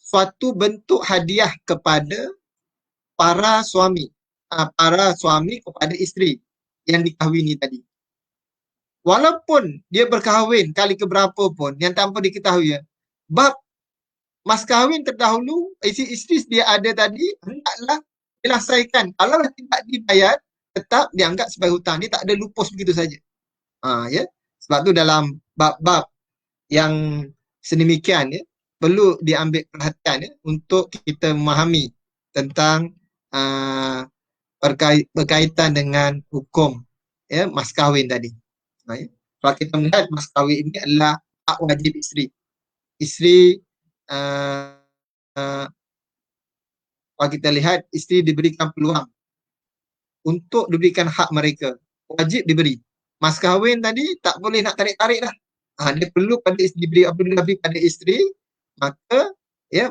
suatu bentuk hadiah kepada para suami kepada isteri yang dikahwini tadi. Walaupun dia berkahwin kali keberapa pun yang tanpa diketahui, bab mas kahwin terdahulu, isteri dia ada tadi hendaklah diselesaikan. Kalau tidak dibayar, tetap dianggap sebagai hutang. Dia tak ada lupus begitu saja. Ya. Sebab tu dalam bab-bab yang sedemikian perlu diambil perhatian untuk kita memahami tentang uh, berkaitan dengan hukum mas kahwin tadi. Kalau kita melihat mas kahwin ini adalah hak wajib isteri. Isteri uh, uh, kalau kita lihat isteri diberikan peluang untuk diberikan hak mereka. Wajib diberi. Mas kahwin tadi tak boleh nak tarik-tarik dah. Dia perlu pada diberi apabila diberi pada isteri, maka dia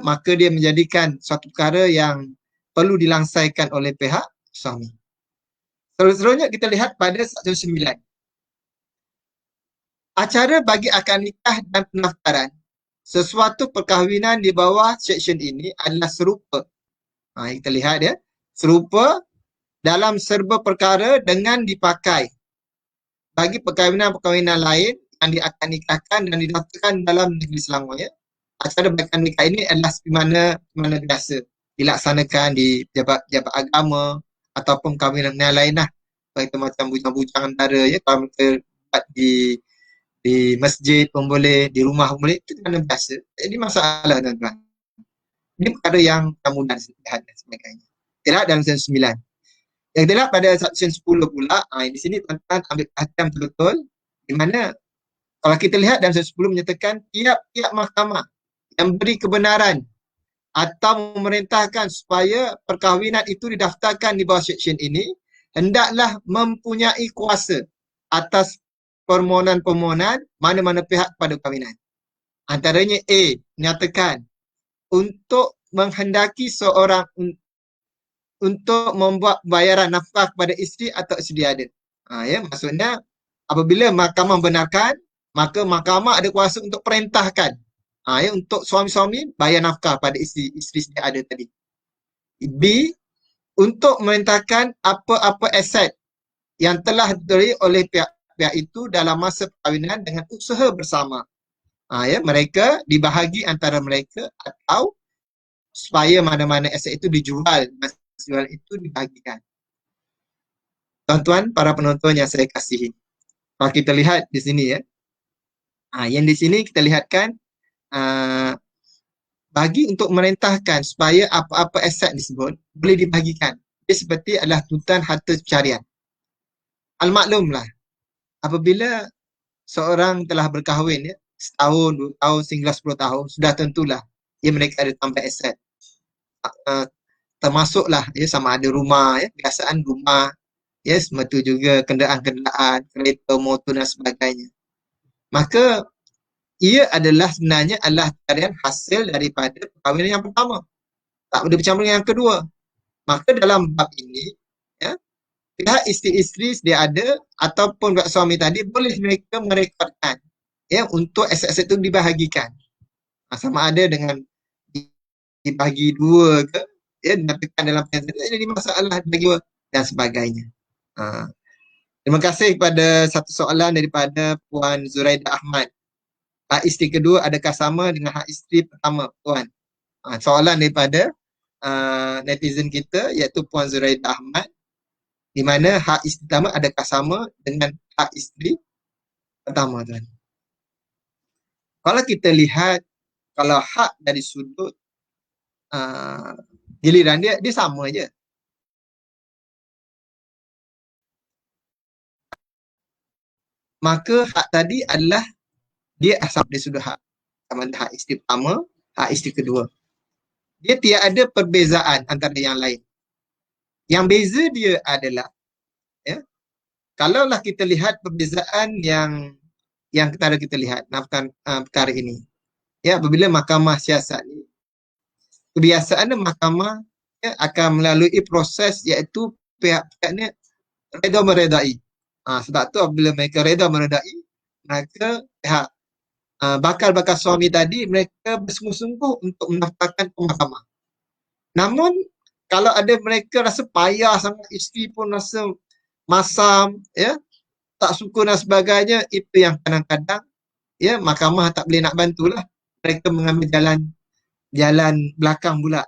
menjadikan suatu perkara yang perlu dilangsaikan oleh pihak suami. Seterusnya kita lihat pada Seksyen 9. Acara bagi akad nikah dan pendaftaran sesuatu perkahwinan di bawah seksyen ini adalah serupa. Kita lihat serupa dalam serba perkara dengan dipakai bagi perkahwinan-perkahwinan lain yang diakad nikahkan dan didaftarkan dalam negeri Selangor. Acara bagi akad nikah ini adalah seperti mana biasa dilaksanakan di jabat agama ataupun perkahwinan yang lain lah. Seperti macam bujang-bujang antara kalau mereka buat di masjid pun boleh, di rumah pun boleh, itu mana biasa. Jadi masalah tuan-tuan. Ini perkara yang mudah dilihat dan sebagainya. Kita dalam Seksyen 9. Yang kita lihat pada Seksyen 10 pula, di sini tuan-tuan ambil perhatian betul-betul, di mana kalau kita lihat dalam Seksyen 10 menyatakan tiap-tiap mahkamah yang beri kebenaran atau memerintahkan supaya perkahwinan itu didaftarkan di bawah seksyen ini, hendaklah mempunyai kuasa atas permohonan-permohonan mana-mana pihak pada perkahwinan. Antaranya A, menyatakan untuk menghendaki seorang untuk membuat bayaran nafkah kepada isteri atau sedia ada. Maksudnya apabila mahkamah benarkan, maka mahkamah ada kuasa untuk perintahkan untuk suami-suami bayar nafkah pada isteri sedia ada tadi. B, untuk memerintahkan apa-apa aset yang telah diberi oleh pihak itu dalam masa perkahwinan dengan usaha bersama. Mereka dibahagi antara mereka atau supaya mana-mana aset itu dijual, jual itu dibagikan. Tuan-tuan, para penonton yang saya kasihi, kalau kita lihat di sini yang di sini kita lihatkan bagi untuk merintahkan supaya apa-apa aset disebut boleh dibagikan. Dia seperti adalah tuntutan harta pencarian. Al-maklumlah, apabila seorang telah berkahwin setahun, 2 tahun, sehingga 10 tahun, sudah tentulah mereka ada tambah aset. Termasuklah sama ada rumah, biasaan rumah, semata juga kenderaan-kenderaan, kereta, motor dan sebagainya. Maka ia adalah sebenarnya adalah tarian hasil daripada perkahwinan yang pertama. Tak boleh bercampur dengan yang kedua. Maka dalam bab ini, pihak isteri-isteri sedia ada ataupun pihak suami tadi boleh mereka merekodkan untuk aset-aset itu dibahagikan. Sama ada dengan dibagi dua ke, ditekan dalam penjara, jadi masalah bagi dua dan sebagainya. Terima kasih kepada satu soalan daripada Puan Zuraidah Ahmad. Hak isteri kedua adakah sama dengan hak isteri pertama, Puan? Soalan daripada netizen kita iaitu Puan Zuraidah Ahmad, di mana hak isteri pertama adakah sama dengan hak isteri pertama, tuan? Kalau kita lihat, kalau hak dari sudut giliran dia sama je. Maka hak tadi adalah dia asal dari sudut hak. Sama ada hak isteri pertama, hak isteri kedua. Dia tidak ada perbezaan antara yang lain. Yang beza dia adalah, kalaulah kita lihat perbezaan yang kita lihat perkara ini. Apabila mahkamah siasat ni, kebiasaan mahkamah akan melalui proses iaitu pihak-pihaknya reda meredai. Sebab tu apabila mereka reda meredai, maka pihak bakal suami tadi mereka bersungguh-sungguh untuk mendaftarkan ke mahkamah. Namun kalau ada mereka rasa payah sangat, isteri pun rasa masam, tak suka dan sebagainya, itu yang kadang-kadang mahkamah tak boleh nak bantulah. Mereka mengambil jalan belakang pula.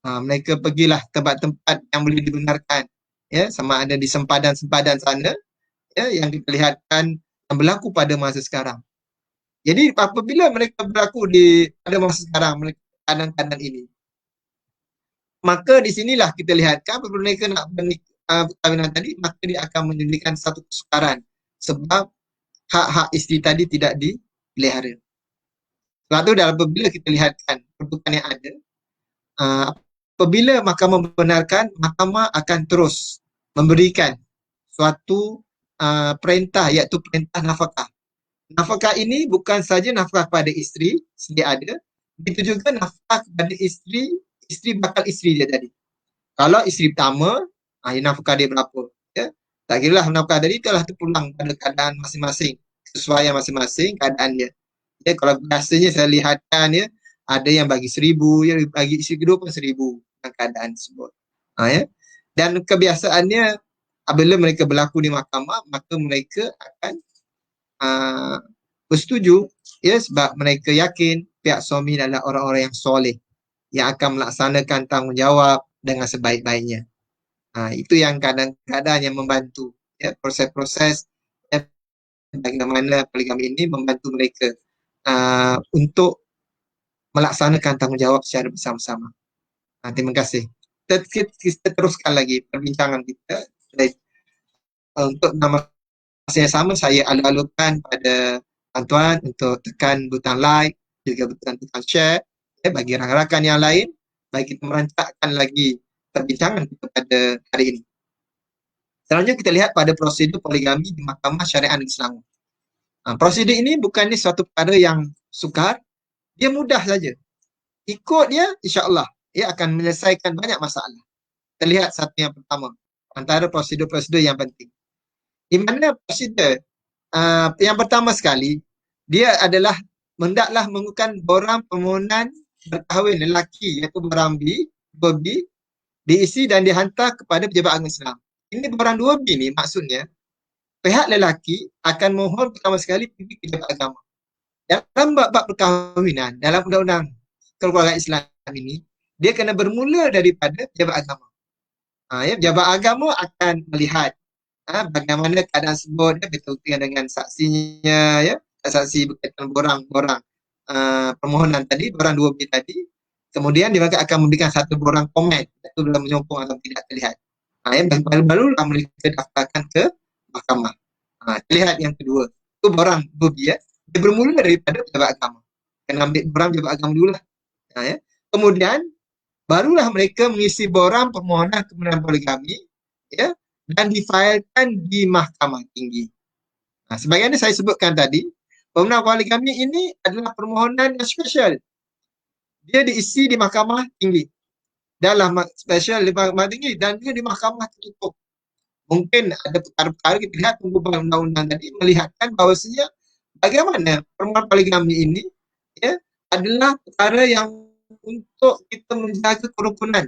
Mereka pergilah tempat-tempat yang boleh dibenarkan. Sama ada di sempadan-sempadan sana, yang diperlihatkan yang berlaku pada masa sekarang. Jadi apabila mereka berlaku pada masa sekarang, keadaan-keadaan ini, maka di sinilah kita lihat kan apabila mereka nak perkahwinan tadi, maka dia akan menjadikan satu kesukaran sebab hak-hak isteri tadi tidak dipelihara. Sebab tu apabila kita lihatkan perbuatan yang ada, apabila mahkamah membenarkan, mahkamah akan terus memberikan suatu perintah, iaitu perintah nafkah. Nafkah ini bukan saja nafkah kepada isteri sedia ada, begitu juga nafkah kepada isteri bakal isteri dia tadi. Kalau isteri pertama, nafkah dia berapa? Ya? Tak kira lah nafkah tadi telah terpulang pada keadaan masing-masing, kesesuaian masing-masing keadaan dia. Ya, kalau biasanya saya lihatkan ya, ada yang bagi 1,000, ya, bagi isteri kedua pun 1,000 dalam keadaan tersebut. Ya. Dan kebiasaannya apabila mereka berlaku di mahkamah, maka mereka akan bersetuju, ya, sebab mereka yakin pihak suami adalah orang-orang yang soleh yang akan melaksanakan tanggungjawab dengan sebaik-baiknya. Itu yang kadang-kadang yang membantu, ya, proses-proses, ya, bagaimana poligami ini membantu mereka untuk melaksanakan tanggungjawab secara bersama-sama. Terima kasih. Kita teruskan lagi perbincangan kita. Untuk nama yang sama, saya alu-alukan pada tuan-tuan untuk tekan butang like, juga butang share, ya, bagi rakan-rakan yang lain, bagi kita merancangkan lagi perbincangan kita pada hari ini. Selanjutnya kita lihat pada prosedur poligami di Mahkamah Syariah Negeri Selangor. Prosedur ini bukannya suatu perkara yang sukar, dia mudah saja. Ikut dia, insya-Allah, ia akan menyelesaikan banyak masalah. Kita lihat satu yang pertama, antara prosedur-prosedur yang penting. Di mana prosedur yang pertama sekali, dia adalah hendaklah menggunakan borang permohonan berkahwin lelaki, iaitu borang B, diisi dan dihantar kepada Pejabat Agama Islam. Ini borang 2B ni maksudnya, pihak lelaki akan mohon pertama sekali pergi ke Pejabat Agama. Dalam bab perkahwinan, dalam undang-undang keluarga Islam ini, dia kena bermula daripada Pejabat Agama. Ya, Pejabat Agama akan melihat bagaimana keadaan tersebut, ya, berkaitan dengan saksinya, ya, saksi berkaitan borang-borang permohonan tadi, borang 2B tadi. Kemudian dia akan memberikan satu borang komen, iaitu dalam menyokong atau tidak terlihat. Yang baru-baru mereka daftarkan ke mahkamah. Terlihat yang kedua, itu borang 2B, ya. Dia bermula daripada Pejabat Agama. Kena ambil borang Pejabat Agama dulu lah. Ya. Kemudian barulah mereka mengisi borang permohonan kebenaran poligami, ya, dan difailkan di Mahkamah Tinggi. Sebagaimana saya sebutkan tadi, permohonan poligami ini adalah permohonan yang spesial. Dia diisi di Mahkamah Tinggi. Dalam spesial di Mahkamah Tinggi dan juga di Mahkamah Tertutup. Mungkin ada perkara-perkara kita lihat pembubahan undang-undang tadi melihatkan bahawasanya bagaimana permohonan poligami ini, ya, adalah perkara yang untuk kita menjaga kerukunan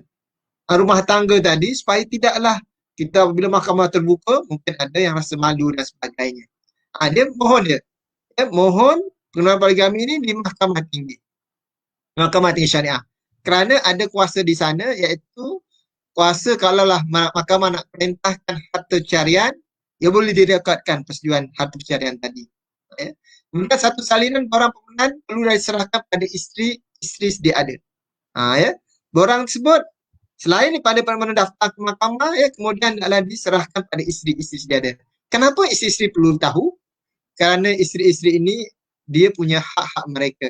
rumah tangga tadi supaya tidaklah kita bila mahkamah terbuka mungkin ada yang rasa malu dan sebagainya. Dia mohon mohon permohonan poligami ini di Mahkamah Tinggi. Mahkamah Tinggi Syariah. Kerana ada kuasa di sana, iaitu kuasa kalaulah mahkamah nak perintahkan harta carian, ia boleh direkodkan persetujuan harta carian tadi. Kemudian satu salinan borang permohonan perlu diserahkan pada isteri sedia ada. Ya. Borang tersebut selain daripada permohonan daftar ke mahkamah, ya, kemudian adalah diserahkan pada isteri-isteri sedia ada. Kenapa isteri-isteri perlu tahu? Kerana isteri-isteri ini dia punya hak-hak mereka.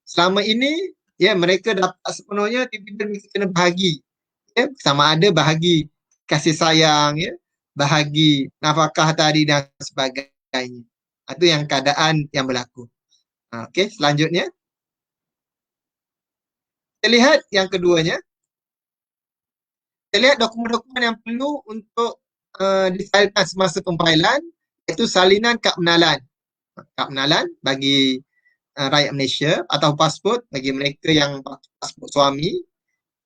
Selama ini, ya, mereka dapat sepenuhnya, tiba-tiba mereka kena bahagi. Ya, sama ada bahagi kasih sayang, ya, bahagi nafkah tadi dan sebagainya. Itu yang keadaan yang berlaku. Okey, selanjutnya. Kita lihat yang keduanya. Kita lihat dokumen-dokumen yang perlu untuk difailkan semasa pemfailan, iaitu salinan kad penalan. Kad penalan bagi rakyat Malaysia atau pasport bagi mereka yang pasport suami,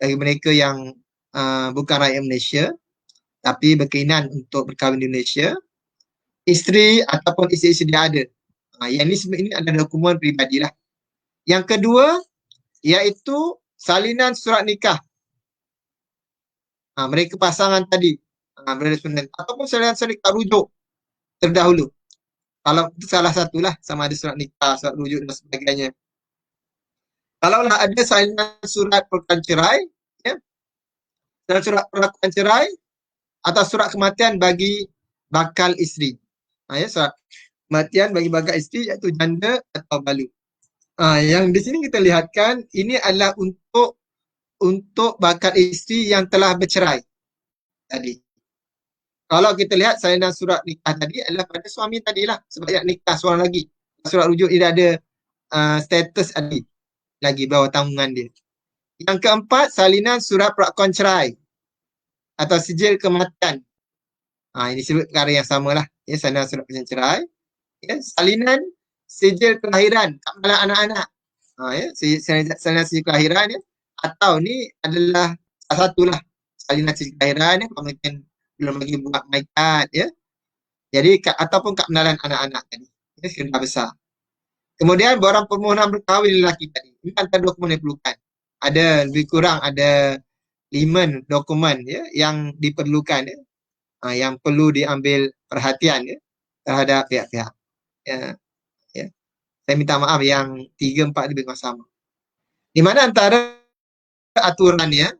bagi mereka yang bukan rakyat Malaysia tapi berkeinginan untuk berkahwin di Malaysia, isteri ataupun isteri dia ada. Yang ini adalah dokumen peribadi lah. Yang kedua iaitu salinan surat nikah. Mereka pasangan tadi, ataupun salinan nikah rujuk terdahulu. Kalau itu salah satulah, sama ada surat nikah, surat rujuk dan sebagainya. Kalaulah ada salinan surat perkawinan cerai, ya, dan surat perlakuan cerai atau surat kematian bagi bakal isteri. Ya, surat kematian bagi bakal isteri iaitu janda atau balu. Yang di sini kita lihatkan ini adalah untuk bakal isteri yang telah bercerai tadi. Kalau kita lihat salinan surat nikah tadi adalah pada suami tadilah, sebab yang nikah seorang lagi. Surat rujuk dia ada status adik lagi bawah tanggungan dia. Yang keempat, salinan surat perakuan cerai atau sijil kematian. Ini sebut perkara yang samalah. Ya, salinan surat perakuan cerai. Ya, salinan sijil kelahiran, kamalan anak-anak. Ya, salinan sijil kelahiran ya. Atau ni adalah salah satulah salinan sijil kelahiran ya, kalau mungkin belum lagi buat MyCard ya. Jadi ataupun kad pengenalan anak-anak tadi. Ini sudah besar. Kemudian borang permohonan berkahwin lelaki tadi. Ini antara dokumen yang diperlukan. Ada lebih kurang ada 5 dokumen ya yang diperlukan ya. Yang perlu diambil perhatian ya terhadap pihak-pihak. Ya, ya. Saya minta maaf yang 3, 4 lebih kurang sama. Di mana antara aturannya,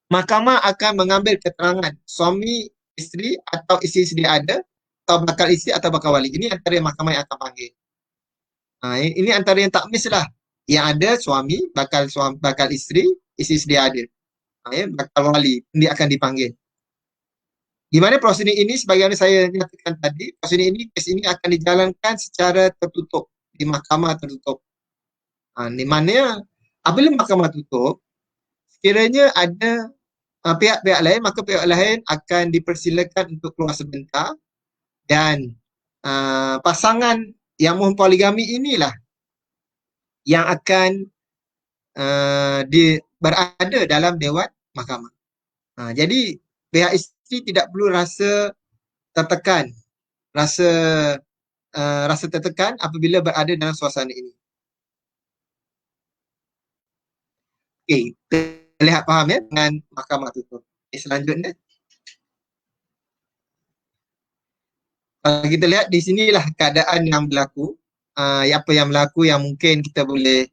mahkamah akan mengambil keterangan suami isteri atau isteri sedia ada atau bakal isteri atau bakal wali. Ini antara yang mahkamah yang akan panggil. Ini antara yang tak miss lah. Yang ada suami, bakal isteri sedia ada. Ya, bakal wali, dia akan dipanggil. Di mana prosedur ini, sebagaimana saya nyatakan tadi, prosedur ini, kes ini akan dijalankan secara tertutup di mahkamah tertutup. Di mana apabila mahkamah tutup, sekiranya ada pihak-pihak lain, maka pihak lain akan dipersilakan untuk keluar sebentar dan pasangan yang mohon poligami inilah yang akan berada dalam dewan mahkamah. Jadi pihak isteri tidak perlu rasa tertekan, rasa tertekan apabila berada dalam suasana ini. Okey, terlihat faham ya dengan mahkamah tutup. Selanjutnya, kita lihat di sinilah keadaan yang berlaku. Apa yang berlaku yang mungkin kita boleh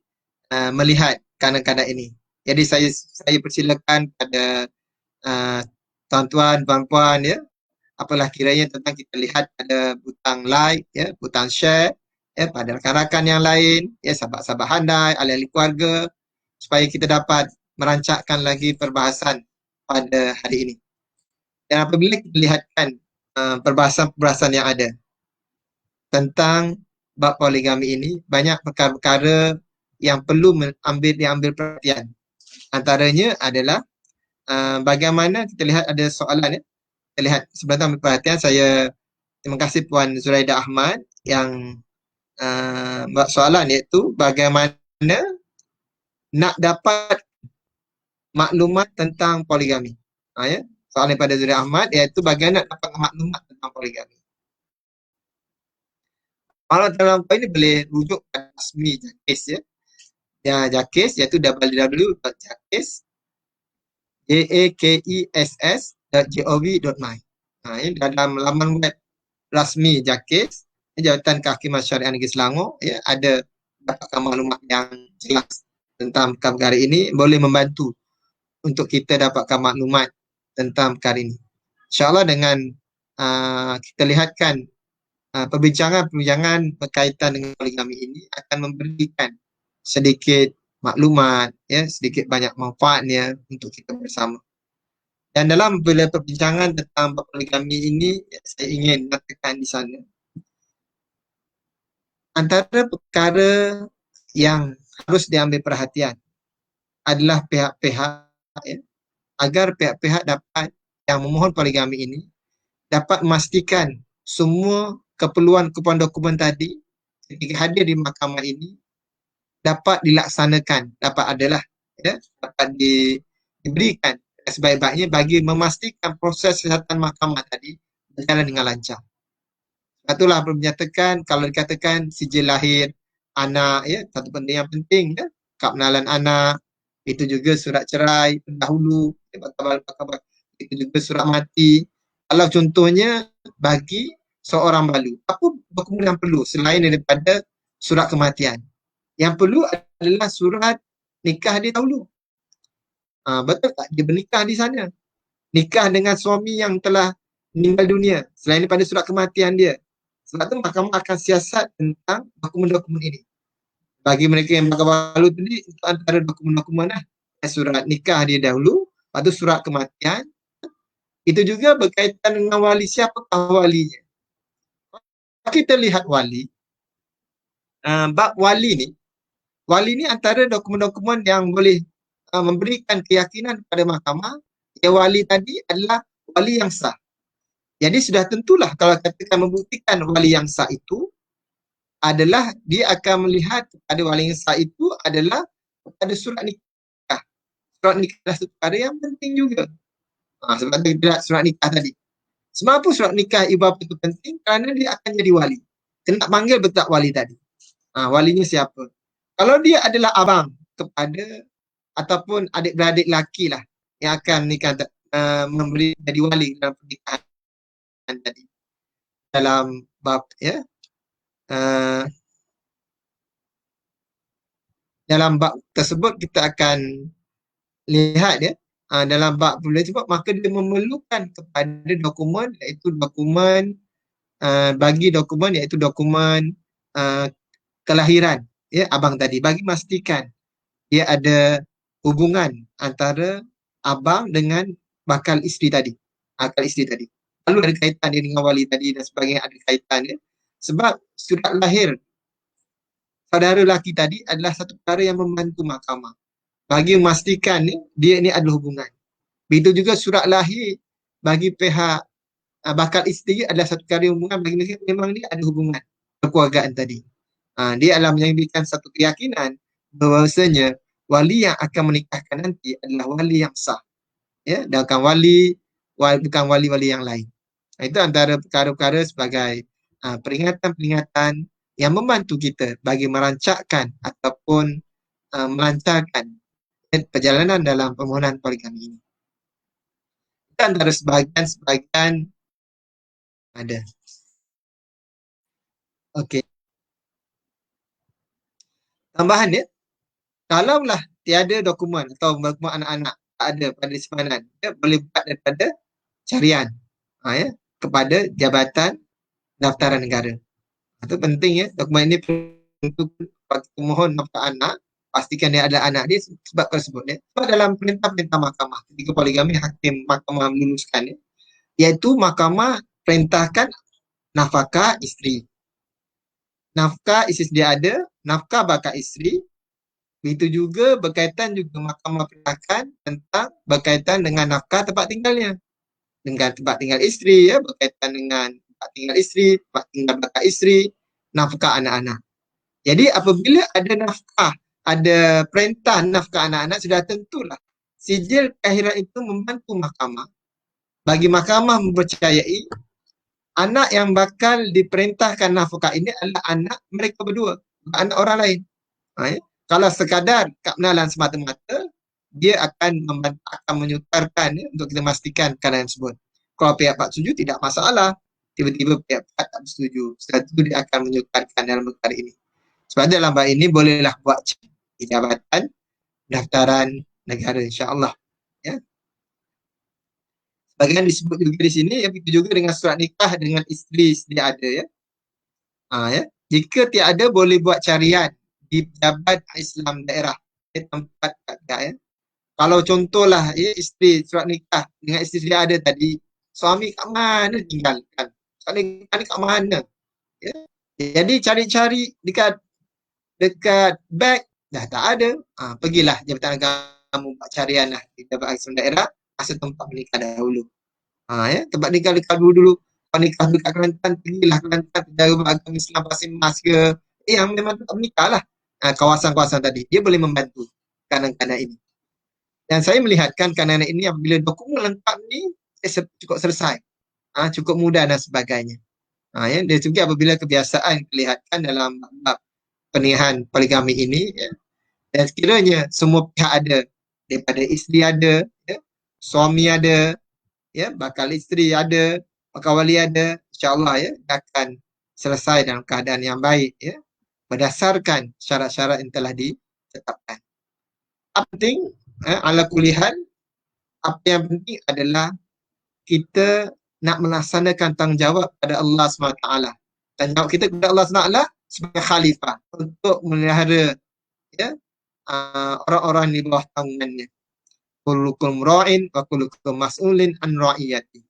melihat kadang-kadang ini. Jadi saya persilakan pada tuan-tuan, puan-puan ya, apalah kiranya tentang kita lihat ada butang like ya, butang share ya pada rakan-rakan yang lain ya, sahabat-sahabat handai, ahli-ahli keluarga, supaya kita dapat merancangkan lagi perbahasan pada hari ini. Dan apabila kita lihatkan perbahasan-perbahasan yang ada tentang bab poligami ini, banyak perkara-perkara yang perlu diambil perhatian. Antaranya adalah bagaimana kita lihat ada soalan ya. Kita lihat sebentar ambil perhatian. Saya terima kasih Puan Zuraida Ahmad yang buat soalan, iaitu bagaimana nak dapat maklumat tentang poligami. Ya. Soalan daripada Zuraida Ahmad iaitu bagaimana nak dapat maklumat tentang poligami. Kalau dalam poin ini boleh rujuk ke rasmi JAKIS ya. JAKIS iaitu www.jakis.gov.my. Ini dalam laman web rasmi JAKIS, Jabatan Kehakiman Syariah Negeri Selangor ya, ada dapatkan maklumat yang jelas tentang perkara ini, boleh membantu untuk kita dapatkan maklumat tentang perkara ini. InsyaAllah dengan kita lihatkan perbincangan berkaitan dengan poligami ini akan memberikan sedikit maklumat ya, sedikit banyak manfaatnya untuk kita bersama. Dan dalam bila perbincangan tentang poligami ini, saya ingin mengatakan di sana, antara perkara yang harus diambil perhatian adalah pihak-pihak ya, agar pihak-pihak dapat yang memohon poligami ini dapat memastikan semua keperluan dokumen tadi ketika hadir di mahkamah ini dapat dilaksanakan, dapat adalah ya, dapat diberikan sebaik-baiknya bagi memastikan proses kesihatan mahkamah tadi berjalan dengan lancar. Itulah menyatakan kalau dikatakan sijil lahir anak ya, satu benda yang penting ya, kad pengenalan anak, itu juga surat cerai pendahulu, itu juga surat mati. Kalau contohnya bagi seorang balu. Apa dokumen yang perlu selain daripada surat kematian? Yang perlu adalah surat nikah dia dahulu. Betul tak? Dia bernikah di sana. Nikah dengan suami yang telah meninggal dunia selain daripada surat kematian dia. Sebab tu mahkamah akan siasat tentang dokumen-dokumen ini. Bagi mereka yang bakal balu tadi, itu antara dokumen-dokumen lah. Surat nikah dia dahulu, lepas tu surat kematian. Itu juga berkaitan dengan wali. Siapakah walinya? Kita lihat wali. Bab wali ni antara dokumen-dokumen yang boleh memberikan keyakinan kepada mahkamah yang wali tadi adalah wali yang sah. Jadi sudah tentulah kalau katakan membuktikan wali yang sah itu adalah dia akan melihat kepada wali yang sah itu adalah kepada surat nikah. Surat nikah adalah satu perkara yang penting juga. Sebab tu kita surat nikah tadi. Sebab apa surat nikah ibu bapa itu penting? Kerana dia akan jadi wali. Kena panggil betul wali tadi. Walinya siapa? Kalau dia adalah abang kepada ataupun adik-beradik lelaki lah yang akan nikah memberi jadi wali dalam pernikahan tadi. Dalam bab dalam bab tersebut kita akan lihat dalam bab boleh sebab maka dia memerlukan kepada dokumen iaitu dokumen bagi dokumen iaitu dokumen kelahiran abang tadi bagi memastikan dia ada hubungan antara abang dengan bakal isteri tadi. Lalu ada kaitan dia dengan wali tadi dan sebagainya ada kaitan dia. Sebab surat lahir saudara lelaki tadi adalah satu perkara yang membantu mahkamah bagi memastikan dia ni ada hubungan. Begitu juga surat lahir bagi pihak bakal isteri adalah satu perkara hubungan bagi mereka memang dia ada hubungan kekeluargaan tadi. Dia adalah menjadikan satu keyakinan bahawasanya wali yang akan menikahkan nanti adalah wali yang sah. Dan bukan wali-wali yang lain. Itu antara perkara-perkara sebagai peringatan-peringatan yang membantu kita bagi merancangkan ataupun melancarkan perjalanan dalam permohonan poligami ini. Itu antara sebahagian ada. Okey. Tambahan kalaulah tiada dokumen atau dokumen anak-anak tak ada pada simpanan, boleh buat daripada carian kepada Jabatan Daftaran Negara. Itu penting dokumen ini untuk pemohon nafkah anak pastikan dia ada anak dia sebab tersebut sebab dalam perintah-perintah mahkamah ketika poligami hakim mahkamah meluluskan iaitu mahkamah perintahkan nafkah isteri. Nafkah isteri dia ada, nafkah bakal isteri. Begitu juga berkaitan juga mahkamah perintahkan tentang berkaitan dengan nafkah tempat tinggalnya. Dengan tempat tinggal isteri berkaitan dengan tempat tinggal isteri, tempat tinggal bakal isteri, nafkah anak-anak. Jadi apabila ada nafkah, ada perintah nafkah anak-anak sudah tentulah sijil kelahiran itu membantu mahkamah bagi mahkamah mempercayai anak yang bakal diperintahkan nafkah ini adalah anak mereka berdua, bukan anak orang lain. Kalau sekadar kad penalan semata-mata, dia akan menyutarkan untuk kita memastikan keadaan tersebut. Kalau pihak Pak setuju tidak masalah. Tiba-tiba pihak Pak tak setuju. Setelah itu dia akan menyutarkan dalam perkara ini. Sebab dalam bab ini bolehlah buat di Jabatan Daftaran Negara insya-Allah. Bagian disebut juga di sini begitu juga dengan surat nikah dengan isteri sedia ada Jika tiada boleh buat carian di Pejabat Islam daerah tempat Kalau contohlah isteri surat nikah dengan isteri sedia ada tadi, suami kat mana tinggalkan? Surat nikah ni kat mana? Jadi cari-cari dekat beg dah tak ada. Pergilah Jabatan Agama buat carian lah di Pejabat Islam daerah asal tempat menikah dahulu. Tempat nikah dekat dulu. Kalau nikah dekat Kelantan, pergilah Kelantan Penjara Agama Islam Pasir Mas ke yang memang tempat menikah lah. Kawasan-kawasan tadi. Dia boleh membantu kanan-kanan ini. Dan saya melihatkan kanan ini apabila dokumen lengkap ni cukup selesai. Cukup mudah dan sebagainya. Dia juga apabila kebiasaan kelihatan dalam bab pernikahan poligami ini dan sekiranya semua pihak ada, daripada isteri ada, suami ada, bakal isteri ada, bakal wali ada, insya-Allah ya dia akan selesai dalam keadaan yang baik ya, berdasarkan syarat-syarat yang telah ditetapkan. Apa penting ala kulihan, apa yang penting adalah kita nak melaksanakan tanggungjawab pada Allah SWT. Tanggungjawab kita kepada Allah SWT sebagai khalifah untuk melihara ya orang-orang di bawah tanggungannya. Kullukum ra'in wa kullukum mas'ulin an ra'iyati.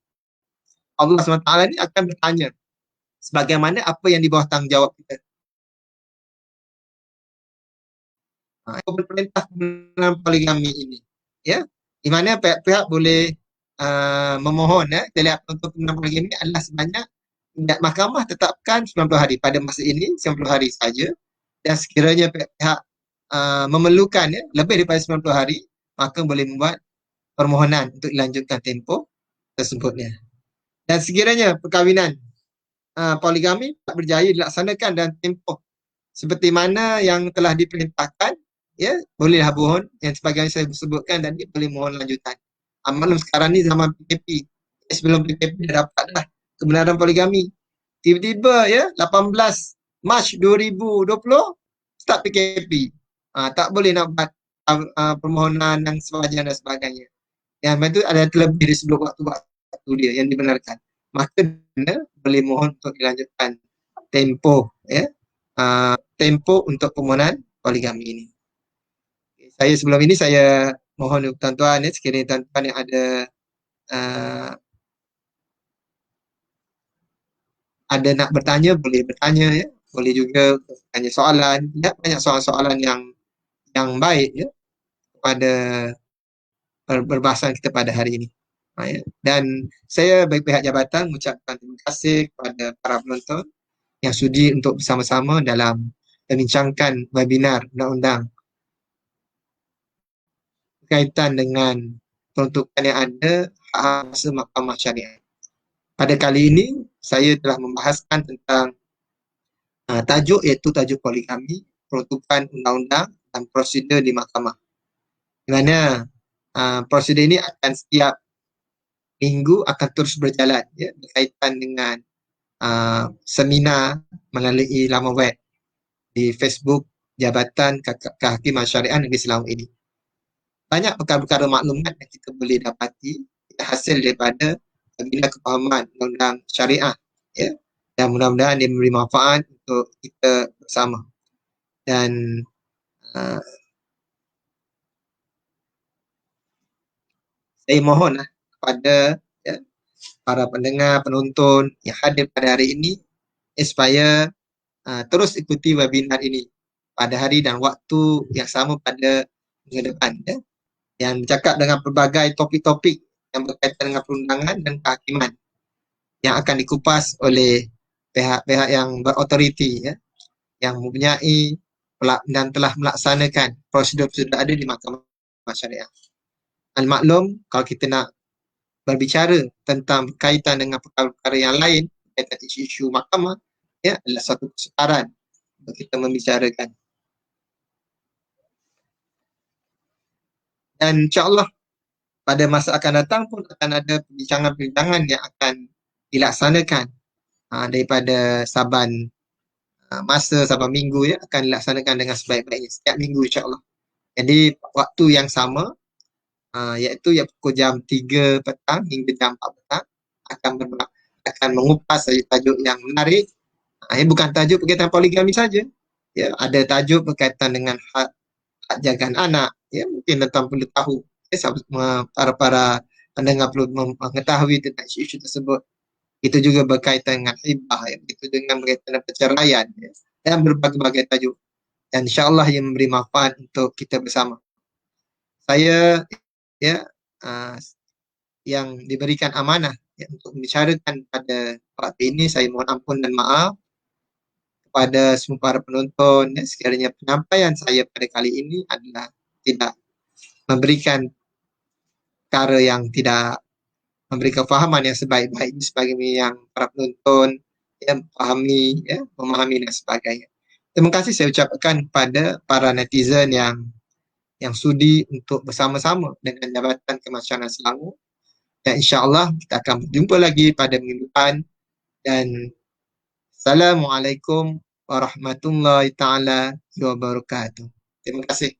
Allah SWT ni akan bertanya sebagaimana apa yang di bawah tanggungjawab kita. Berperintah dalam poligami ini ya, di mana pihak-pihak boleh memohon talian untuk dalam poligami adalah sebanyak mahkamah tetapkan 90 hari pada masa ini 90 hari saja, dan sekiranya pihak-pihak memerlukan lebih daripada 90 hari maka boleh membuat permohonan untuk dilanjutkan tempoh tersebutnya. Dan sekiranya perkahwinan poligami tak berjaya dilaksanakan dan tempoh seperti mana yang telah diperintahkan, ya bolehlah mohon yang sebagaimana saya sebutkan tadi, boleh mohon lanjutan. Maklum sekarang ni zaman PKP, sebelum PKP dah dapat dah kebenaran poligami. Tiba-tiba ya 18 Mac 2020 start PKP. Tak boleh nak buat permohonan yang sewajar dan sebagainya. Yang itu ada terlebih dari sebelum waktu dia yang dibenarkan. Maka boleh mohon untuk dilanjutkan tempoh ya. Tempoh untuk permohonan poligami ini. Saya sebelum ini saya mohon tuan-tuan ya, sekiranya tuan-tuan yang ada nak bertanya boleh bertanya ya, boleh juga tanya soalan ya, banyak soalan-soalan yang baik ya kepada perbahasan kita pada hari ini. Ya. Dan saya bagi pihak jabatan mengucapkan terima kasih kepada para penonton yang sudi untuk bersama-sama dalam membincangkan webinar undang-undang berkaitan dengan peruntukan yang ada hak asasi mahkamah syariah. Pada kali ini saya telah membahaskan tentang tajuk, iaitu tajuk poligami, peruntukan undang-undang dan prosedur di mahkamah. Di mana prosedur ini akan setiap minggu akan terus berjalan ya, berkaitan dengan seminar melalui laman web di Facebook Jabatan Kehakiman Syariah Negeri Selangor ini. Banyak perkara-perkara maklumat yang kita boleh dapati hasil daripada bina kefahaman undang-undang syariah ya, dan mudah-mudahan dia memberi manfaat untuk kita bersama. Dan saya mohon kepada ya, para pendengar, penonton yang hadir pada hari ini supaya terus ikuti webinar ini pada hari dan waktu yang sama pada minggu depan ya, yang bercakap dengan pelbagai topik-topik yang berkaitan dengan perundangan dan kehakiman yang akan dikupas oleh pihak-pihak yang berautoriti ya, yang mempunyai dan telah melaksanakan prosedur-prosedur ada di mahkamah syariah. Al-maklum kalau kita nak berbicara tentang berkaitan dengan perkara-perkara yang lain berkaitan isu-isu mahkamah ya, adalah satu kesetaraan untuk kita membicarakan. Dan insya-Allah pada masa akan datang pun akan ada perbincangan-perbincangan yang akan dilaksanakan daripada saban masa, saban minggu ya, akan dilaksanakan dengan sebaik-baiknya setiap minggu insya-Allah. Jadi waktu yang sama iaitu pukul jam 3 petang hingga jam 4 petang akan mengupas tajuk yang menarik. Bukan tajuk berkaitan poligami saja. Ya, ada tajuk berkaitan dengan hak jagaan anak. Ya, mungkin tuan perlu tahu. Para pendengar perlu mengetahui tentang isu-isu tersebut. Itu juga berkaitan dengan hibah, ya. Itu dengan berkaitan dengan perceraian ya. Dan berbagai-bagai tajuk. Dan insya-Allah yang memberi manfaat untuk kita bersama. Saya ya yang diberikan amanah ya, untuk membicarakan pada waktu ini, saya mohon ampun dan maaf kepada semua para penonton ya, sekiranya penyampaian saya pada kali ini adalah tidak memberikan perkara yang tidak memberi kefahaman yang sebaik-baiknya sebagaimana yang para penonton yang memahami dan sebagainya. Terima kasih saya ucapkan kepada para netizen yang sudi untuk bersama-sama dengan Jabatan Kemasyarakat Selangor. Dan insya-Allah kita akan berjumpa lagi pada minggu depan Dan Assalamualaikum warahmatullahi taala wabarakatuh. Terima kasih.